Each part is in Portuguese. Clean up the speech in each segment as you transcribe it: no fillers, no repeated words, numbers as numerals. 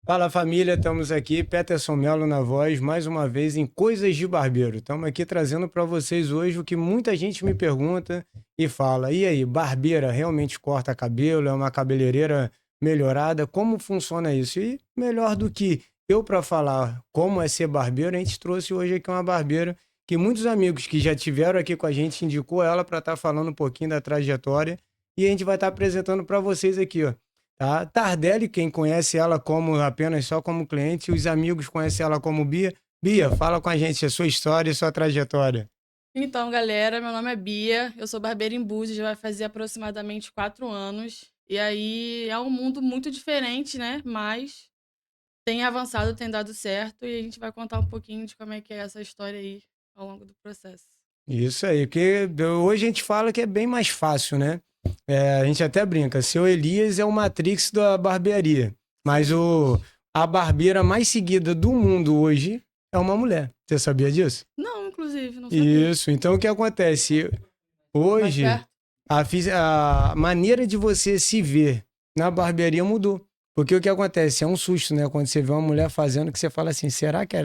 Fala família, estamos aqui, Peterson Melo na voz, mais uma vez em Coisas de Barbeiro. Estamos aqui trazendo para vocês hoje o que muita gente me pergunta e fala: e aí, barbeira realmente corta cabelo? É uma cabeleireira melhorada? Como funciona isso? E melhor do que eu para falar como é ser barbeiro, a gente trouxe hoje aqui uma barbeira que muitos amigos que já tiveram aqui com a gente indicou ela para estar falando um pouquinho da trajetória e a gente vai estar apresentando para vocês aqui, ó. Tá? Tardelli, quem conhece ela como apenas só como cliente, os amigos conhecem ela como Bia. Bia, fala com a gente a sua história e sua trajetória. Então, galera, meu nome é Bia, eu sou barbeira em Búzios, já vai fazer aproximadamente 4 anos. E aí é um mundo muito diferente, né? Mas tem avançado, tem dado certo e a gente vai contar um pouquinho de como é que é essa história aí ao longo do processo. Isso aí, porque hoje a gente fala que é bem mais fácil, né? A gente até brinca, seu Elias é o Matrix da barbearia, mas Sim. a barbeira mais seguida do mundo hoje é uma mulher. Você sabia disso? Não, inclusive, não sabia. Isso, então o que acontece? Mais Hoje, perto? a maneira de você se ver na barbearia mudou. Porque o que acontece? É um susto, né? Quando você vê uma mulher fazendo, que você fala assim, será que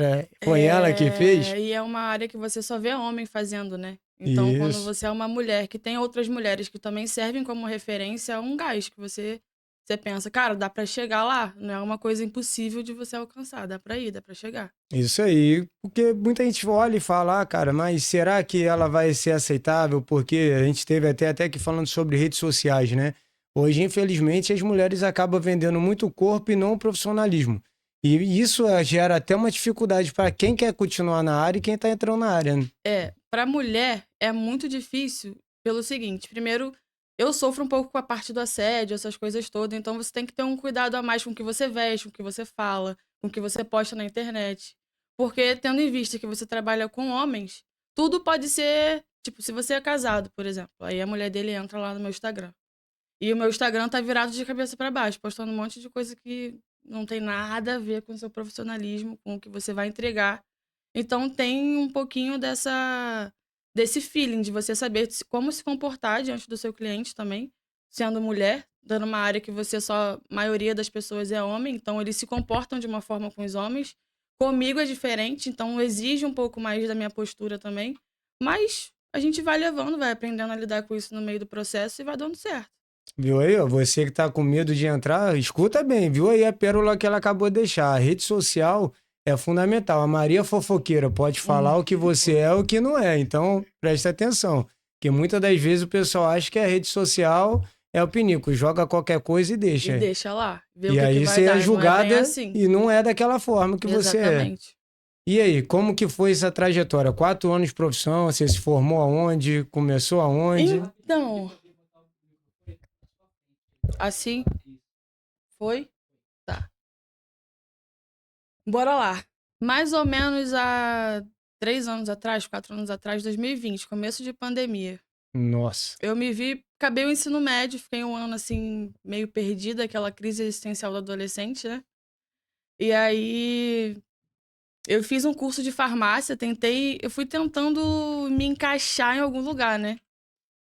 foi ela que fez? E é uma área que você só vê homem fazendo, né? Então, quando Isso. você é uma mulher que tem outras mulheres que também servem como referência, é um gás que você pensa, cara, dá pra chegar lá, não é uma coisa impossível de você alcançar, dá pra ir, dá pra chegar. Isso aí, porque muita gente olha e fala, ah, cara, mas será que ela vai ser aceitável? Porque a gente teve até aqui falando sobre redes sociais, né? Hoje, infelizmente, as mulheres acabam vendendo muito o corpo e não o profissionalismo. E isso gera até uma dificuldade para quem quer continuar na área e quem está entrando na área, né? Pra mulher é muito difícil pelo seguinte, primeiro, eu sofro um pouco com a parte do assédio, essas coisas todas, então você tem que ter um cuidado a mais com o que você veste, com o que você fala, com o que você posta na internet. Porque tendo em vista que você trabalha com homens, tudo pode ser, tipo, se você é casado, por exemplo, aí a mulher dele entra lá no meu Instagram. E o meu Instagram tá virado de cabeça pra baixo, postando um monte de coisa que não tem nada a ver com o seu profissionalismo, com o que você vai entregar. Então tem um pouquinho desse feeling de você saber como se comportar diante do seu cliente também, sendo mulher, dando uma área que você só, a maioria das pessoas é homem, então eles se comportam de uma forma com os homens. Comigo é diferente, então exige um pouco mais da minha postura também. Mas a gente vai levando, vai aprendendo a lidar com isso no meio do processo e vai dando certo. Viu aí, ó? Você que tá com medo de entrar, escuta bem, viu aí a pérola que ela acabou de deixar. A rede social é fundamental. A Maria Fofoqueira pode falar o que você é e o que não é. Então, presta atenção. Porque muitas das vezes o pessoal acha que a rede social é o pinico, joga qualquer coisa e E deixa. deixa lá, vê o E que aí vai você é dar. E não é bem julgada assim. e não é daquela forma que você é. Exatamente. E aí, como que foi essa trajetória? 4 anos de profissão, você se formou aonde? Começou aonde? Então, assim foi? Tá. Bora lá. Mais ou menos há 3 anos atrás, 4 anos atrás, 2020, começo de pandemia. Nossa. Eu me vi, acabei o ensino médio, fiquei um ano assim, meio perdida, aquela crise existencial do adolescente, né? E aí eu fiz um curso de farmácia, eu fui tentando me encaixar em algum lugar, né?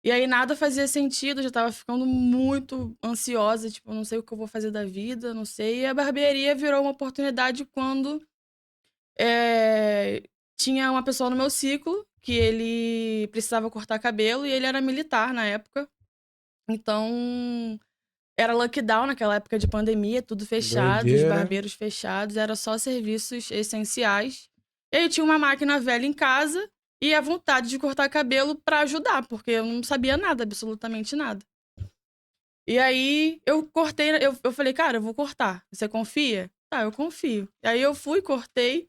E aí nada fazia sentido, eu já estava ficando muito ansiosa, tipo, eu não sei o que eu vou fazer da vida, não sei. E a barbearia virou uma oportunidade quando eh, tinha uma pessoa no meu ciclo que ele precisava cortar cabelo e ele era militar na época. Então, era lockdown naquela época de pandemia, tudo fechado, os Doideira. barbeiros fechados, era só serviços essenciais. E aí tinha uma máquina velha em casa e a vontade de cortar cabelo pra ajudar, porque eu não sabia nada, absolutamente nada. E aí eu cortei, eu falei, cara, eu vou cortar. Você confia? Tá, eu confio. E aí eu fui, cortei,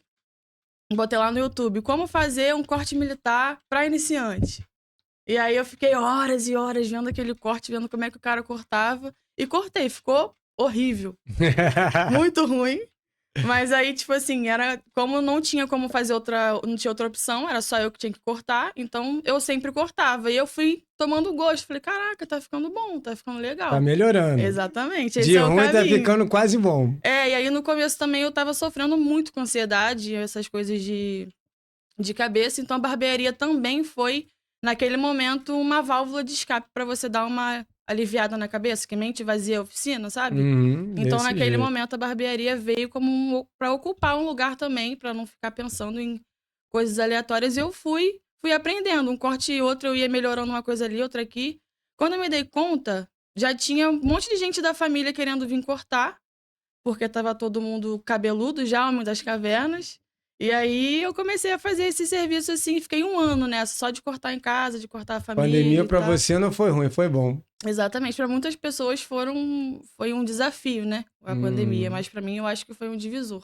botei lá no YouTube como fazer um corte militar pra iniciante. E aí eu fiquei horas e horas vendo aquele corte, vendo como é que o cara cortava. E cortei, ficou horrível. Muito ruim. Mas aí, tipo assim, era como não tinha como fazer outra, não tinha outra opção, era só eu que tinha que cortar, então eu sempre cortava. E eu fui tomando gosto, falei, caraca, tá ficando bom, tá ficando Tá legal. melhorando. Exatamente, esse De é o ruim tá caminho. ficando quase bom. E aí no começo também eu tava sofrendo muito com ansiedade, essas coisas de cabeça, então a barbearia também foi, naquele momento, uma válvula de escape pra você dar uma aliviada na cabeça, que mente vazia a oficina, sabe? Então, Desse naquele jeito. momento, a barbearia veio como para ocupar um lugar também, para não ficar pensando em coisas aleatórias. E eu fui aprendendo, um corte e outro, eu ia melhorando uma coisa ali, outra aqui. Quando eu me dei conta, já tinha um monte de gente da família querendo vir cortar, porque tava todo mundo cabeludo já, homem das cavernas. E aí eu comecei a fazer esse serviço assim, fiquei um ano nessa, só de cortar em casa, de cortar a família Pandemia e pra tal. você não foi ruim, foi bom. Exatamente, para muitas pessoas foi um desafio, né, a pandemia, Hum, mas para mim eu acho que foi um divisor.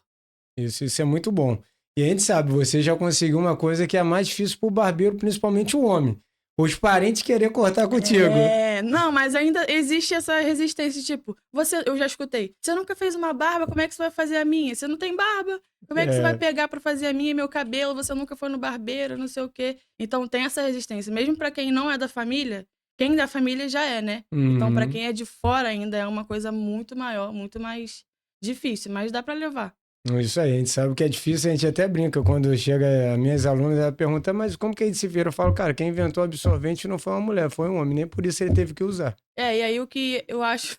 isso é muito bom. E a gente sabe, você já conseguiu uma coisa que é mais difícil pro barbeiro, principalmente o homem. Os parentes querer cortar contigo. É, não, mas ainda existe essa resistência, tipo, eu já escutei, você nunca fez uma barba, como é que você vai fazer a minha? Você não tem barba, como é que você vai É. pegar pra fazer a minha e meu cabelo? Você nunca foi no barbeiro, não sei o quê. Então tem essa resistência, mesmo pra quem não é da família, quem da família já é, né? Então pra Uhum. quem é de fora ainda é uma coisa muito maior, muito mais difícil, mas dá pra levar. Isso aí, a gente sabe que é difícil, a gente até brinca quando chega as minhas alunas, ela pergunta, mas como que a gente se vira? Eu falo, cara, quem inventou o absorvente não foi uma mulher, foi um homem, nem por isso ele teve que usar. É, e aí o que eu acho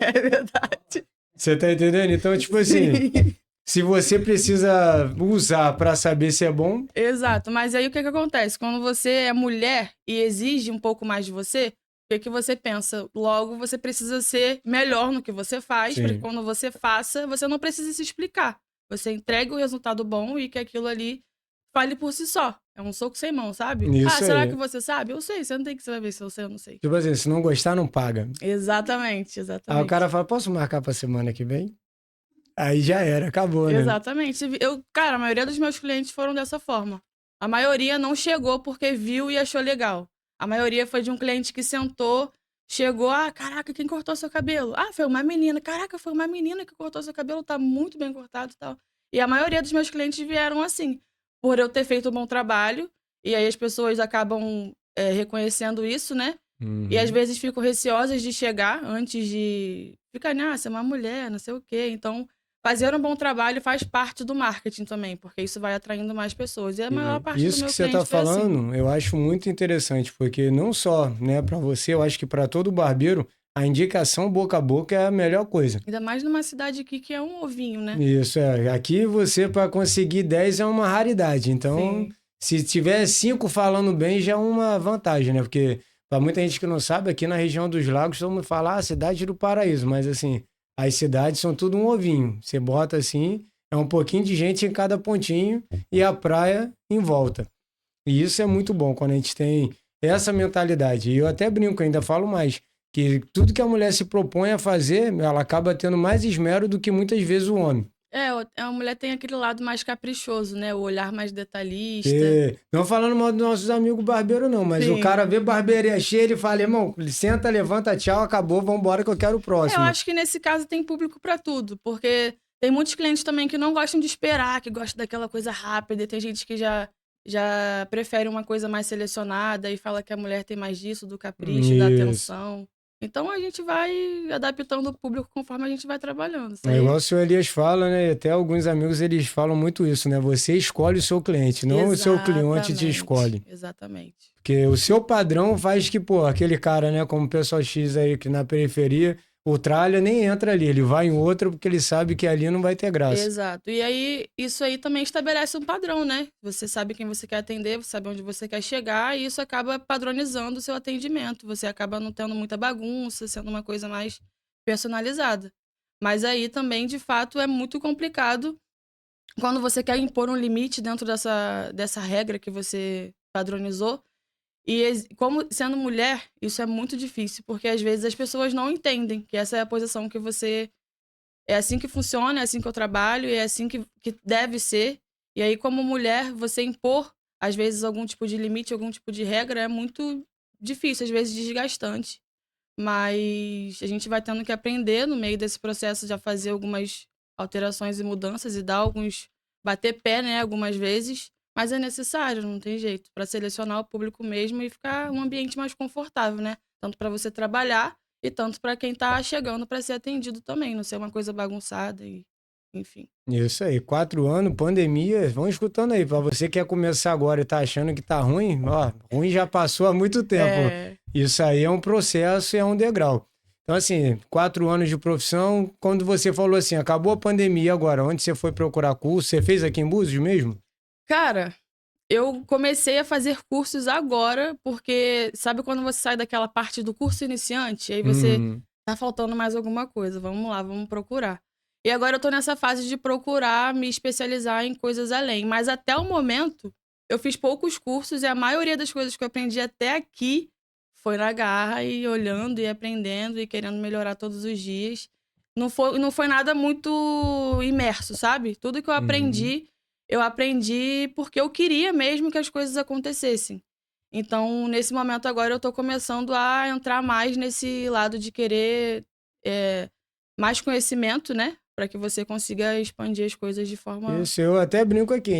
é verdade. Você tá entendendo? Então, tipo assim, Sim. se você precisa usar pra saber se é bom, Exato, mas aí o que que acontece? Quando você é mulher e exige um pouco mais de você, o que que você pensa? Logo, você precisa ser melhor no que você faz, para que sim. quando você faça, você não precise se explicar. Você entrega o resultado bom e que aquilo ali fale por si só. É um soco sem mão, sabe? Ah, Isso será que aí. você sabe? Eu sei, você não tem que saber se eu sei ou não sei. Tipo assim, se não gostar, não paga. Exatamente, Aí o exatamente. cara fala, posso marcar pra semana que vem? Aí já era, acabou, né? Exatamente. Cara, a maioria dos meus clientes foram dessa forma. A maioria não chegou porque viu e achou legal. A maioria foi de um cliente que sentou, chegou, ah, caraca, quem cortou seu cabelo? Ah, foi uma menina. Caraca, foi uma menina que cortou seu cabelo, tá muito bem cortado e tal. E a maioria dos meus clientes vieram assim, por eu ter feito um bom trabalho, e aí as pessoas acabam reconhecendo isso, né? E às Uhum. vezes ficam receosas de chegar antes de ficar, ah, você é uma mulher, não sei o quê. Então, fazer um bom trabalho faz parte do marketing também, porque isso vai atraindo mais pessoas. E a maior E parte do isso que meu você está cliente foi assim. falando, eu acho muito interessante, porque não só, né, para você, eu acho que para todo barbeiro, a indicação boca a boca é a melhor coisa. Ainda mais numa cidade aqui que é um ovinho, né? Isso é, aqui você para conseguir 10 é uma raridade. Então, Sim. se tiver 5 falando bem, já é uma vantagem, né? Porque para muita gente que não sabe, aqui na região dos lagos, todo mundo fala, ah, cidade do paraíso, mas assim, as cidades são tudo um ovinho. Você bota assim, é um pouquinho de gente em cada pontinho e a praia em volta. E isso é muito bom quando a gente tem essa mentalidade. E eu até brinco, ainda falo mais, que tudo que a mulher se propõe a fazer, ela acaba tendo mais esmero do que muitas vezes o homem. A mulher tem aquele lado mais caprichoso, né? O olhar mais detalhista. Não falando mal dos nossos amigos barbeiros, não, mas o Sim. cara vê barbearia cheia, ele fala, irmão, senta, levanta, tchau, acabou, vambora que eu quero o Eu próximo. acho que nesse caso tem público pra tudo, porque tem muitos clientes também que não gostam de esperar, que gostam daquela coisa rápida, e tem gente que já prefere uma coisa mais selecionada e fala que a mulher tem mais disso, do capricho, da Isso. atenção. Então a gente vai adaptando o público conforme a gente vai trabalhando. Isso É aí igual o senhor Elias fala, né? E até alguns amigos eles falam muito isso, né? Você escolhe o seu cliente, não o seu cliente te exatamente, escolhe. exatamente. Porque o seu padrão faz que, pô, aquele cara, né, como o pessoal X aí que na periferia, o tralha nem entra ali, ele vai em outro porque ele sabe que ali não vai ter graça. Exato. E aí, isso aí também estabelece um padrão, né? Você sabe quem você quer atender, você sabe onde você quer chegar, e isso acaba padronizando o seu atendimento. Você acaba não tendo muita bagunça, sendo uma coisa mais personalizada. Mas aí também, de fato, é muito complicado quando você quer impor um limite dentro dessa regra que você padronizou. E como sendo mulher, isso é muito difícil, porque às vezes as pessoas não entendem que essa é a posição que você é assim que funciona, é assim que eu trabalho, e é assim que deve ser. E aí, como mulher, você impor, às vezes, algum tipo de limite, algum tipo de regra é muito difícil, às vezes desgastante. Mas a gente vai tendo que aprender no meio desse processo de fazer algumas alterações e mudanças e dar alguns. Bater pé, né, algumas vezes. Mas é necessário, não tem jeito, para selecionar o público mesmo e ficar um ambiente mais confortável, né? Tanto para você trabalhar e tanto para quem tá chegando para ser atendido também, não ser uma coisa bagunçada e enfim. Isso aí, 4 anos, pandemia. Vão escutando aí, para você que quer começar agora e tá achando que tá ruim, ó, ruim já passou há muito tempo. É, Isso aí é um processo e é um degrau. Então, assim, 4 anos de profissão, quando você falou assim, acabou a pandemia agora, onde você foi procurar curso? Você fez aqui em Búzios mesmo? cara, eu comecei a fazer cursos agora, porque sabe quando você sai daquela parte do curso iniciante, aí você Uhum. tá faltando mais alguma coisa, vamos lá, vamos procurar. E agora eu tô nessa fase de procurar me especializar em coisas além, mas até o momento eu fiz poucos cursos e a maioria das coisas que eu aprendi até aqui foi na garra e olhando e aprendendo e querendo melhorar todos os dias. Não foi nada muito imerso, sabe? Tudo que Uhum. eu aprendi porque eu queria mesmo que as coisas acontecessem. Então, nesse momento agora, eu tô começando a entrar mais nesse lado de querer mais conhecimento, né? Para que você consiga expandir as coisas de forma. Isso, eu até brinco aqui,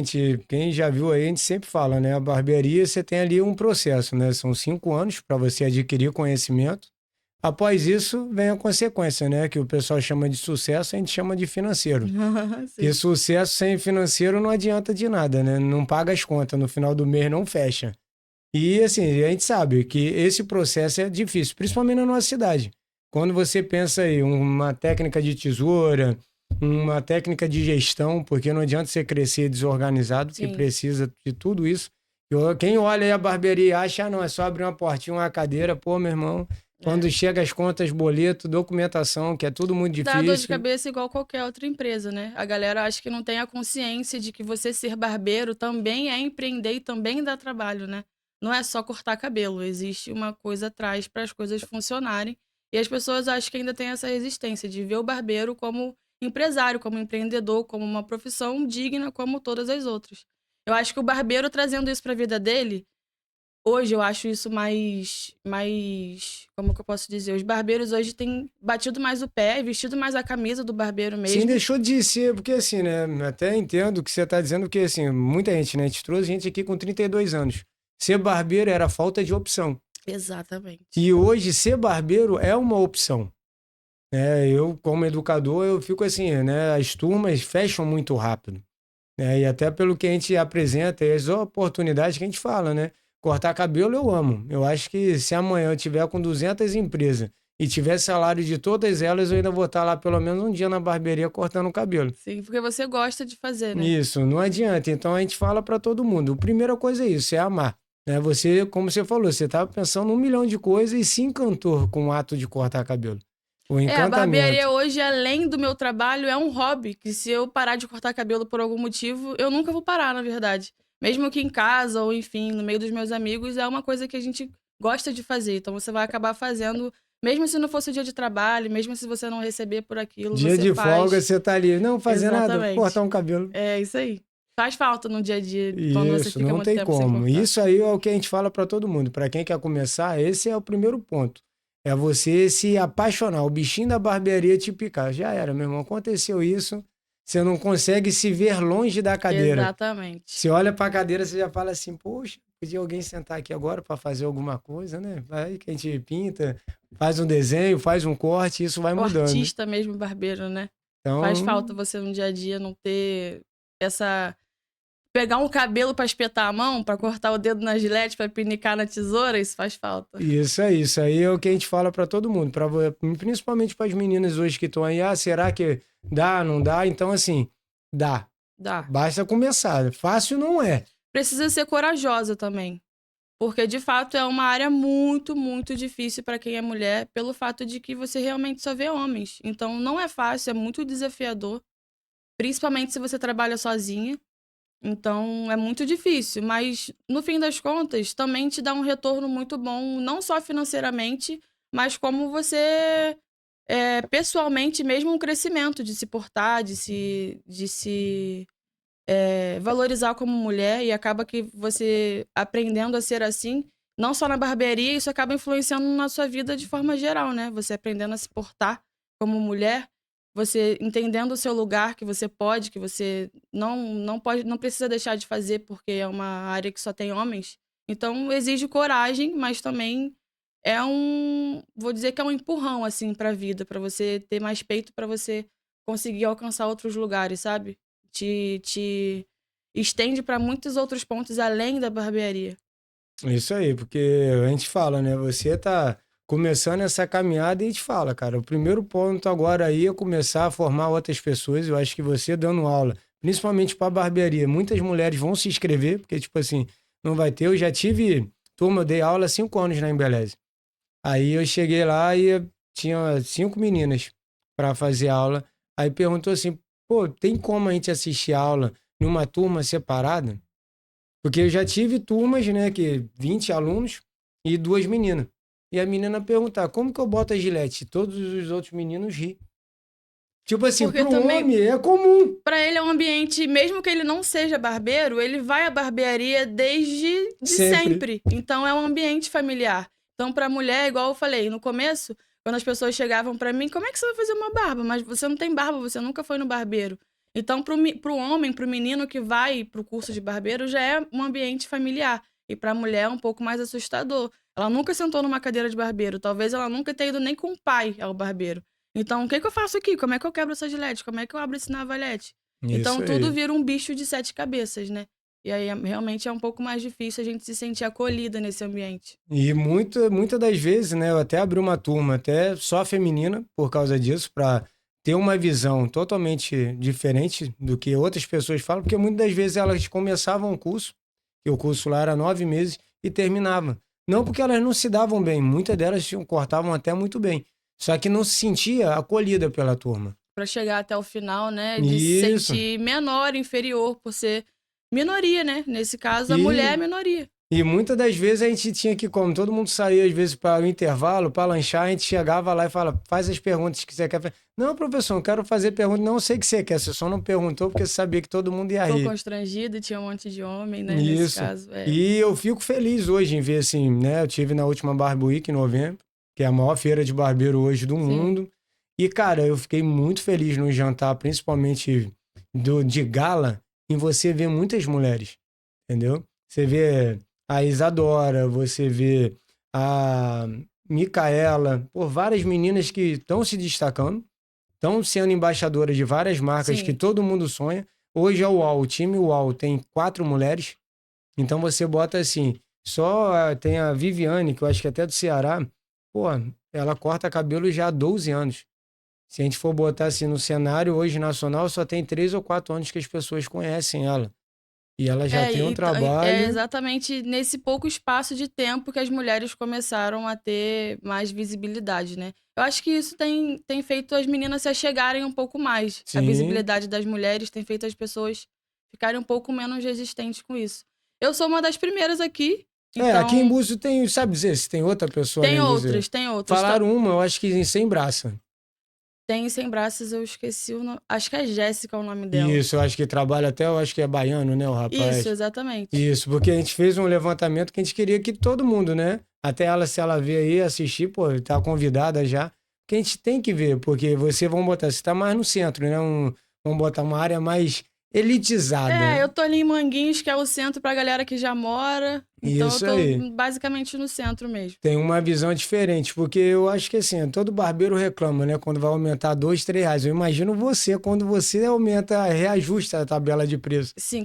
quem já viu aí, a gente sempre fala, né? A barbearia, você tem ali um processo, né? São 5 anos para você adquirir conhecimento. Após isso, vem a consequência, né? Que o pessoal chama de sucesso, a gente chama de financeiro. Porque Sim, sucesso sem financeiro não adianta de nada, né? Não paga as contas, no final do mês não fecha. E assim, a gente sabe que esse processo é difícil, principalmente na nossa cidade. Quando você pensa aí uma técnica de tesoura, uma técnica de gestão, porque não adianta você crescer desorganizado, porque sim. precisa de tudo isso. Quem olha aí a barbearia e acha, ah, não, é só abrir uma portinha, uma cadeira, pô, meu irmão, É. quando chega as contas, boleto, documentação, que é tudo muito Dá dor de difícil. cabeça igual qualquer outra empresa, né? A galera acha que não tem a consciência de que você ser barbeiro também é empreender e também dá trabalho, né? Não é só cortar cabelo, existe uma coisa atrás para as coisas funcionarem. E as pessoas acham que ainda tem essa resistência de ver o barbeiro como empresário, como empreendedor, como uma profissão digna como todas as outras. Eu acho que o barbeiro trazendo isso para a vida dele. Hoje eu acho isso como que eu posso dizer? Os barbeiros hoje têm batido mais o pé, vestido mais a camisa do barbeiro Sim, mesmo. deixou de ser, porque assim, né? Até entendo o que você está dizendo, porque assim, muita gente, né? A gente trouxe gente aqui com 32 anos. Ser barbeiro era falta de opção. Exatamente. E hoje, ser barbeiro é uma opção. Eu, como educador, eu fico assim, né? As turmas fecham muito rápido. Né? E até pelo que a gente apresenta e as oportunidades que a gente fala, né? Cortar cabelo eu amo. Eu acho que se amanhã eu tiver com 200 empresas e tiver salário de todas elas, eu ainda vou estar lá pelo menos um dia na barbearia cortando o cabelo. Sim, porque você gosta de fazer, né? Isso, não adianta. Então a gente fala para todo mundo. A primeira coisa é isso, é amar. Né? Você, como você falou, você estava pensando 1 milhão de coisas e se encantou com o ato de cortar cabelo. O É, a barbearia encantamento. hoje, além do meu trabalho, é um hobby, que se eu parar de cortar cabelo por algum motivo, eu nunca vou parar, na verdade. Mesmo que em casa ou, enfim, no meio dos meus amigos, é uma coisa que a gente gosta de fazer. Então você vai acabar fazendo, mesmo se não fosse o dia de trabalho, mesmo se você não receber por aquilo, Dia você de folga, faz. você tá ali, não fazer nada, vou cortar Exatamente. um cabelo. É isso aí. Faz falta no dia a dia, quando você Isso, fica não muito tem tempo sem como. cortar. Isso aí é o que a gente fala para todo mundo. Para quem quer começar, esse é o primeiro ponto. É você se apaixonar, o bichinho da barbearia te picar. Já era, meu irmão. Aconteceu isso, você não consegue se ver longe da cadeira. Exatamente. Você olha para a cadeira, você já fala assim: poxa, podia alguém sentar aqui agora para fazer alguma coisa, né? Vai que a gente pinta, faz um desenho, faz um corte, isso vai O mudando. artista mesmo, barbeiro, né? Faz falta Então, você no dia a dia não ter essa. Pegar um cabelo pra espetar a mão, pra cortar o dedo na gilete, pra pinicar na tesoura, isso faz falta. isso aí é o que a gente fala para todo mundo, principalmente para as meninas hoje que estão aí, ah, será que dá, não dá? Então, assim, dá. Dá. Basta começar. Fácil não é. Precisa ser corajosa também. Porque, de fato, é uma área muito, muito difícil pra quem é mulher, pelo fato de que você realmente só vê homens. Então, não é fácil, é muito desafiador. Principalmente se você trabalha sozinha. Então, é muito difícil, mas no fim das contas, também te dá um retorno muito bom, não só financeiramente, mas como você, pessoalmente, mesmo um crescimento de se portar, de se valorizar como mulher, e acaba que você aprendendo a ser assim, não só na barbearia, isso acaba influenciando na sua vida de forma geral, né? Você aprendendo a se portar como mulher, você entendendo o seu lugar, que você pode, que você não pode, não precisa deixar de fazer porque é uma área que só tem homens. Então exige coragem, mas também vou dizer que é um empurrão assim para a vida, para você ter mais peito para você conseguir alcançar outros lugares, sabe? Te estende para muitos outros pontos além da barbearia. Isso aí, porque a gente fala, né? Você tá começando essa caminhada e a gente fala, cara, o primeiro ponto agora aí é começar a formar outras pessoas. Eu acho que você dando aula, principalmente para barbearia, muitas mulheres vão se inscrever, porque, tipo assim, não vai ter. Eu já tive turma, eu dei aula há 5 anos na Embeleze. Aí eu cheguei lá e tinha 5 meninas para fazer aula. Aí perguntou assim, pô, tem como a gente assistir aula numa turma separada? Porque eu já tive turmas, né, que 20 alunos e 2 meninas. E a menina perguntar, como que eu boto a gilete? Todos os outros meninos ri. Tipo assim, Porque pro também, homem é comum. para ele é um ambiente, mesmo que ele não seja barbeiro, ele vai à barbearia desde de Sempre. sempre. Então é um ambiente familiar. Então para mulher, igual eu falei no começo, quando as pessoas chegavam para mim, como é que você vai fazer uma barba? Mas você não tem barba, você nunca foi no barbeiro. Então pro homem, pro menino que vai pro curso de barbeiro já é um ambiente familiar. E pra mulher é um pouco mais assustador. Ela nunca sentou numa cadeira de barbeiro, talvez ela nunca tenha ido nem com o pai ao barbeiro. Então, o que que eu faço aqui? Como é que eu quebro essa gilete? Como é que eu abro esse navalhete? Isso Então, tudo aí. vira um bicho de 7 cabeças, né? E aí, realmente é um pouco mais difícil a gente se sentir acolhida nesse ambiente. E muita das vezes, né, eu até abri uma turma até só feminina por causa disso, para ter uma visão totalmente diferente do que outras pessoas falam, porque muitas das vezes elas começavam o curso, que o curso lá era 9 meses, e terminava. Não porque elas não se davam bem, muitas delas cortavam até muito bem, só que não se sentia acolhida pela turma. Pra chegar até o final, né? De se Isso. sentir menor, inferior, por ser minoria, né? Nesse caso, a mulher é E minoria. E muitas das vezes a gente tinha que, como todo mundo saía às vezes para o intervalo, para lanchar, a gente chegava lá e fala, faz as perguntas que você quer fazer. Não, professor, eu quero fazer pergunta. Não sei o que você quer, você só não perguntou porque você sabia que todo mundo ia Ficou rir. constrangido, tinha um monte de homem, né? Nesse Isso. caso, é. E eu fico feliz hoje em ver assim, né? Eu tive na última Barber Week em novembro, que é a maior feira de barbeiro hoje do Sim. mundo. E, cara, eu fiquei muito feliz no jantar, principalmente de gala, em você ver muitas mulheres, entendeu? Você vê a Isadora, você vê a Micaela, por várias meninas que estão se destacando, estão sendo embaixadoras de várias marcas que Sim. todo mundo sonha. Hoje é o UAU, o time UAU tem 4 mulheres, então você bota assim, só tem a Viviane, que eu acho que é até do Ceará, pô, ela corta cabelo já há 12 anos. Se a gente for botar assim no cenário hoje nacional, só tem 3 ou 4 anos que as pessoas conhecem ela. E ela já É, tem um é trabalho. exatamente nesse pouco espaço de tempo que as mulheres começaram a ter mais visibilidade, né? Eu acho que isso tem feito as meninas se achegarem um pouco mais. A Sim. visibilidade das mulheres tem feito as pessoas ficarem um pouco menos resistentes com isso. Eu sou uma das primeiras aqui, É, aqui em então Búzios tem, sabe dizer, se tem outra pessoa tem além de você. outras, tem outras. Falaram uma, eu acho que em Sem Braça. Tem sem braços, eu esqueci o nome. Acho que é Jéssica o nome dela. Isso, eu acho que trabalha até, eu acho que é baiano, né, o Isso, rapaz. exatamente. Isso, porque a gente fez um levantamento que a gente queria que todo mundo, né? Até ela, se ela ver aí, assistir, pô, tá convidada já. Que a gente tem que ver, porque você, vamos botar, você tá mais no centro, né? Vamos botar uma área mais É, elitizada. eu tô ali em Manguinhos, que é o centro pra galera que já mora. Então eu Isso tô aí. basicamente no centro mesmo. Tem uma visão diferente, porque eu acho que assim, todo barbeiro reclama, né? Quando vai aumentar R$ 2, R$ 3. Eu imagino você, quando você aumenta, reajusta a tabela de preço. Sim,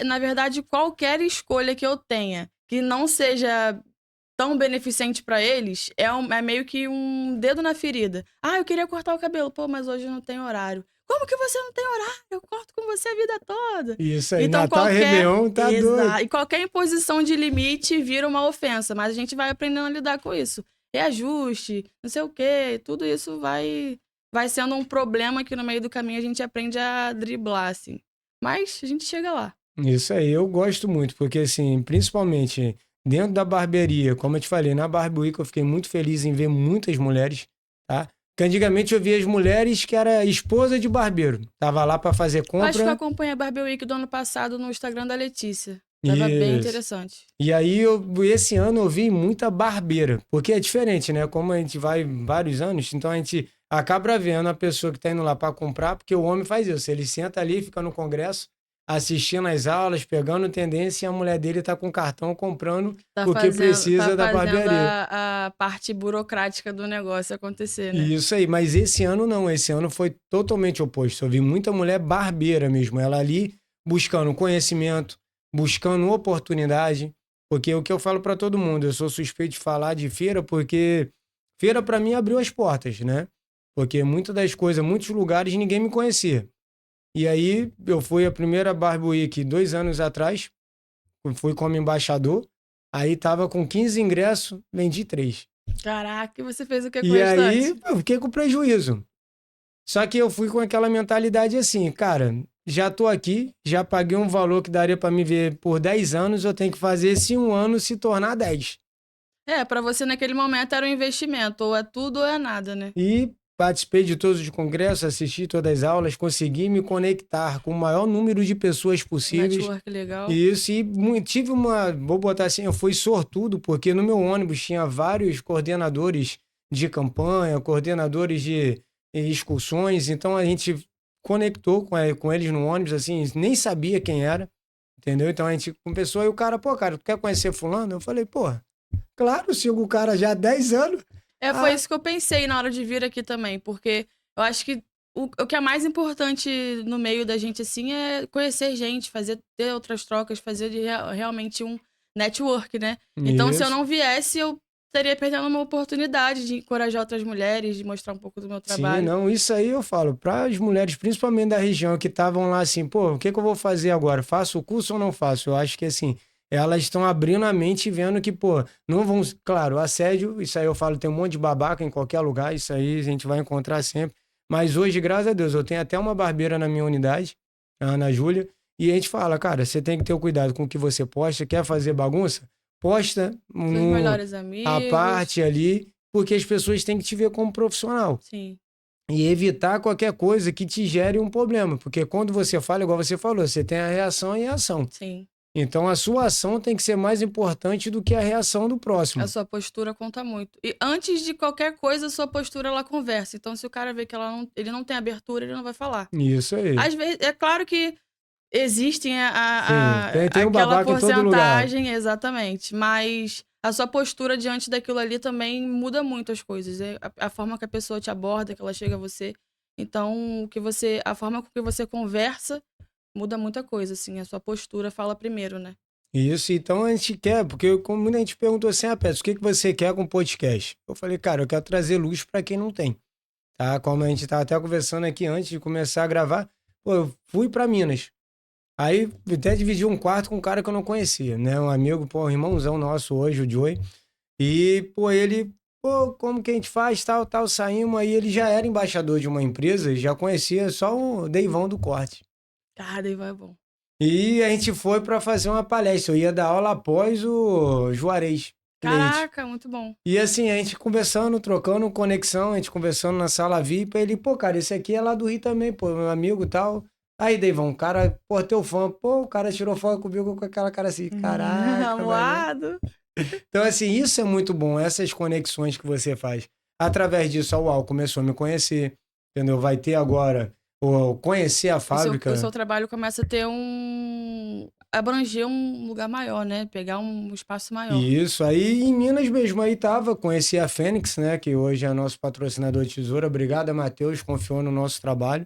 na verdade, qualquer escolha que eu tenha que não seja tão beneficente pra eles é meio que um dedo na ferida. Ah, eu queria cortar o cabelo, pô, mas hoje não tem horário. Como que você não tem horário? Eu corto com você a vida toda. Isso aí, Então Natal e Réveillon, tá doido. exato, e qualquer imposição de limite vira uma ofensa, mas a gente vai aprendendo a lidar com isso. Reajuste, não sei o quê, tudo isso vai sendo um problema que no meio do caminho a gente aprende a driblar, assim. Mas a gente chega lá. Isso aí, eu gosto muito, porque assim, principalmente dentro da barbearia, como eu te falei, na Barber Week eu fiquei muito feliz em ver muitas mulheres, tá? Que antigamente eu via as mulheres que era esposa de barbeiro. Tava lá para fazer Eu acho que eu compra. acompanhei a Barber Week do ano passado no Instagram da Letícia. Tava bem Isso. interessante. E aí, esse ano eu vi muita barbeira, porque é diferente, né? Como a gente vai vários anos, então a gente acaba vendo a pessoa que tá indo lá para comprar, porque o homem faz isso, ele senta ali, fica no congresso, assistindo as aulas, pegando tendência, e a mulher dele tá com cartão comprando Tá o que fazendo, precisa da tá fazendo barbearia. a parte burocrática do negócio acontecer, né? Isso aí, mas esse ano não, esse ano foi totalmente oposto. Eu vi muita mulher barbeira mesmo, ela ali buscando conhecimento, buscando oportunidade, porque o que eu falo para todo mundo, eu sou suspeito de falar de feira, porque feira para mim abriu as portas, né? Porque muitas das coisas, muitos lugares ninguém me conhecia. E aí eu fui a primeira Barbe Week 2 anos atrás, fui como embaixador, aí tava com 15 ingressos, vendi 3. Caraca, e você fez o que com o E aí restante? eu fiquei com prejuízo. Só que eu fui com aquela mentalidade assim, cara, já tô aqui, já paguei um valor que daria para me ver por 10 anos, eu tenho que fazer esse um ano se tornar 10. É, pra você naquele momento era um investimento, ou é tudo ou é nada, né? E participei de todos os congressos, assisti todas as aulas, consegui me conectar com o maior número de pessoas possíveis. Network legal. Isso, e tive uma, vou botar assim, eu fui sortudo, porque no meu ônibus tinha vários coordenadores de campanha, coordenadores de excursões, então a gente conectou com eles no ônibus, assim, nem sabia quem era, entendeu? Então a gente começou, e o cara, pô, cara, tu quer conhecer fulano? Eu falei, pô, claro, sigo o cara já há 10 anos. É, foi Ah, isso que eu pensei na hora de vir aqui também, porque eu acho que o que é mais importante no meio da gente, assim, é conhecer gente, ter outras trocas, fazer realmente um network, né? Então, se eu isso. não viesse, eu estaria perdendo uma oportunidade de encorajar outras mulheres, de mostrar um pouco do meu Sim, trabalho. não, isso aí eu falo para as mulheres, principalmente da região, que estavam lá assim, pô, o que que eu vou fazer agora? Faço o curso ou não faço? Eu acho que assim, elas estão abrindo a mente e vendo que, pô, não vão. Claro, assédio, isso aí eu falo, tem um monte de babaca em qualquer lugar, isso aí a gente vai encontrar sempre. Mas hoje, graças a Deus, eu tenho até uma barbeira na minha unidade, a Ana Júlia, e a gente fala, cara, você tem que ter o cuidado com o que você posta, quer fazer bagunça? Posta Seus no, melhores a amigos, parte ali, porque as pessoas têm que te ver como profissional sim, e evitar qualquer coisa que te gere um problema, porque quando você fala, igual você falou, você tem a reação e a ação. sim. Então a sua ação tem que ser mais importante do que a reação do A próximo. sua postura conta muito. E antes de qualquer coisa, a sua postura ela conversa. Então, se o cara vê que ele não tem abertura, ele não vai falar. Isso aí. Às vezes, é claro que existem Sim, tem um aquela babaca em todo lugar. porcentagem, exatamente, mas a sua postura diante daquilo ali também muda muito as coisas. É a forma que a pessoa te aborda, que ela chega a você. Então, a forma com que você conversa muda muita coisa, assim. A sua postura fala primeiro, né? Isso, então a gente quer, porque como muita gente perguntou assim, ah, Petros, o que que você quer com o podcast? Eu falei, cara, eu quero trazer luz para quem não tem, tá? Como a gente estava até conversando aqui antes de começar a gravar, pô, eu fui para Minas. Aí até dividi um quarto com um cara que eu não conhecia, né? Um amigo, pô, um irmãozão nosso hoje, o Joey. E, pô, ele, pô, como que a gente faz, tal, tal, saímos. Aí ele já era embaixador de uma empresa, já conhecia só o Deivão do corte. Ah, daí vai bom. E a gente foi para fazer uma palestra. Eu ia dar aula após o Juarez Leite. Caraca, muito bom. E assim, a gente conversando, trocando conexão, a gente conversando na sala VIP, aí ele, pô, cara, esse aqui é lá do Rio também, pô, meu amigo e tal. Aí, Deivão, o cara, pô, teu fã, pô, o cara tirou foto comigo com aquela cara assim, caraca, velho. Amuado. Então, assim, isso é muito bom, essas conexões que você faz. Através disso, a UAU começou a me conhecer, entendeu? Vai ter agora, conhecer a O seu fábrica. trabalho começa a ter abranger um lugar maior, né? Pegar um espaço maior. E isso, aí em Minas mesmo, aí tava, conheci a Fênix, né, que hoje é nosso patrocinador de tesoura. Obrigado, Matheus, confiou no nosso trabalho.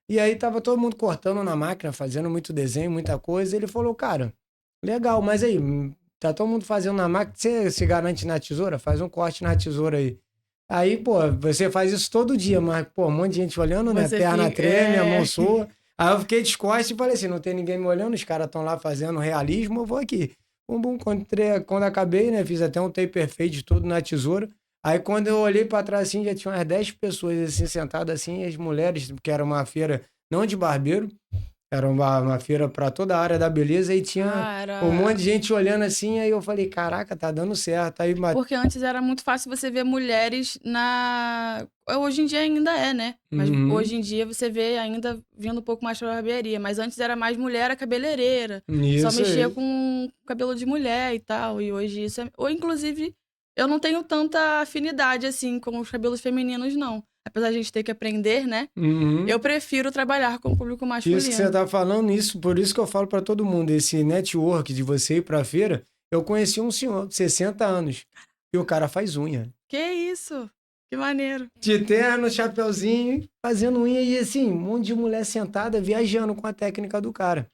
E aí tava todo mundo cortando na máquina, fazendo muito desenho, muita coisa. Ele falou, cara, legal, mas aí, tá todo mundo fazendo na máquina, você se garante na tesoura? Faz um corte na tesoura aí. Aí, pô, você faz isso todo dia, mas, pô, um monte de gente olhando, né? Você Perna fica. treme, a mão sua. Aí eu fiquei descoste e falei assim: não tem ninguém me olhando, os caras estão lá fazendo realismo, eu vou aqui. Bum, bum, quando acabei, né? Fiz até um taper fade todo na tesoura. Aí quando eu olhei pra trás assim, já tinha umas 10 pessoas assim, sentadas assim, as mulheres, porque era uma feira não de barbeiro, era uma feira pra toda a área da beleza e tinha Ah, um monte era. de gente olhando assim, aí eu falei, caraca, tá dando certo. Aí, Porque antes era muito fácil você ver mulheres na. Hoje em dia ainda é, né? Mas uhum, hoje em dia você vê ainda vindo um pouco mais pra barbearia. Mas antes era mais mulher a cabeleireira. Só isso mexia aí. com cabelo de mulher e tal. E hoje isso é. Ou inclusive, eu não tenho tanta afinidade assim com os cabelos femininos, não. apesar de a gente ter que aprender, né? Uhum. Eu prefiro trabalhar com o público masculino. Isso que você tá falando, isso, por isso que eu falo pra todo mundo, esse network de você ir pra feira, eu conheci um senhor de 60 anos e o cara faz unha. Que isso? Que maneiro. De terno, chapeuzinho, fazendo unha e assim, um monte de mulher sentada viajando com a técnica do cara.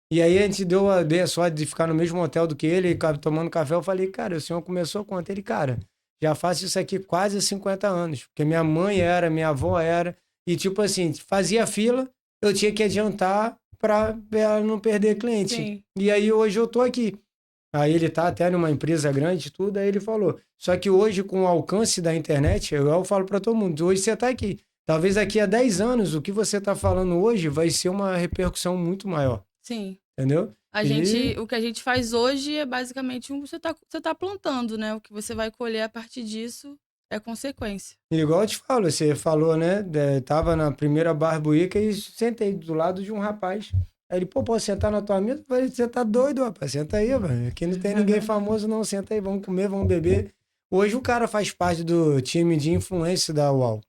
E aí a gente dei a sorte de ficar no mesmo hotel do que ele, tomando café. Eu falei, cara, o senhor começou quanto? Ele, cara, já faço isso aqui quase 50 anos. Porque minha mãe era, minha avó era. E tipo assim, fazia fila, eu tinha que adiantar pra ela não perder cliente. Sim. E aí hoje eu tô aqui. Aí ele tá até numa empresa grande e tudo, aí ele falou. Só que hoje, com o alcance da internet, eu falo pra todo mundo, hoje você tá aqui. Talvez daqui a 10 anos, o que você tá falando hoje vai ser uma repercussão muito maior. Sim. Entendeu? O que a gente faz hoje é basicamente você tá plantando, né? O que você vai colher a partir disso é consequência. Igual eu te falo, você falou, né? Tava na primeira barbuíca e sentei do lado de um rapaz. Aí ele, pô, posso sentar na tua mesa? Eu falei, você tá doido, rapaz? Senta aí, velho. Aqui não tem ninguém famoso, não. Senta aí, vamos comer, vamos beber. Hoje o cara faz parte do time de influência da UOL.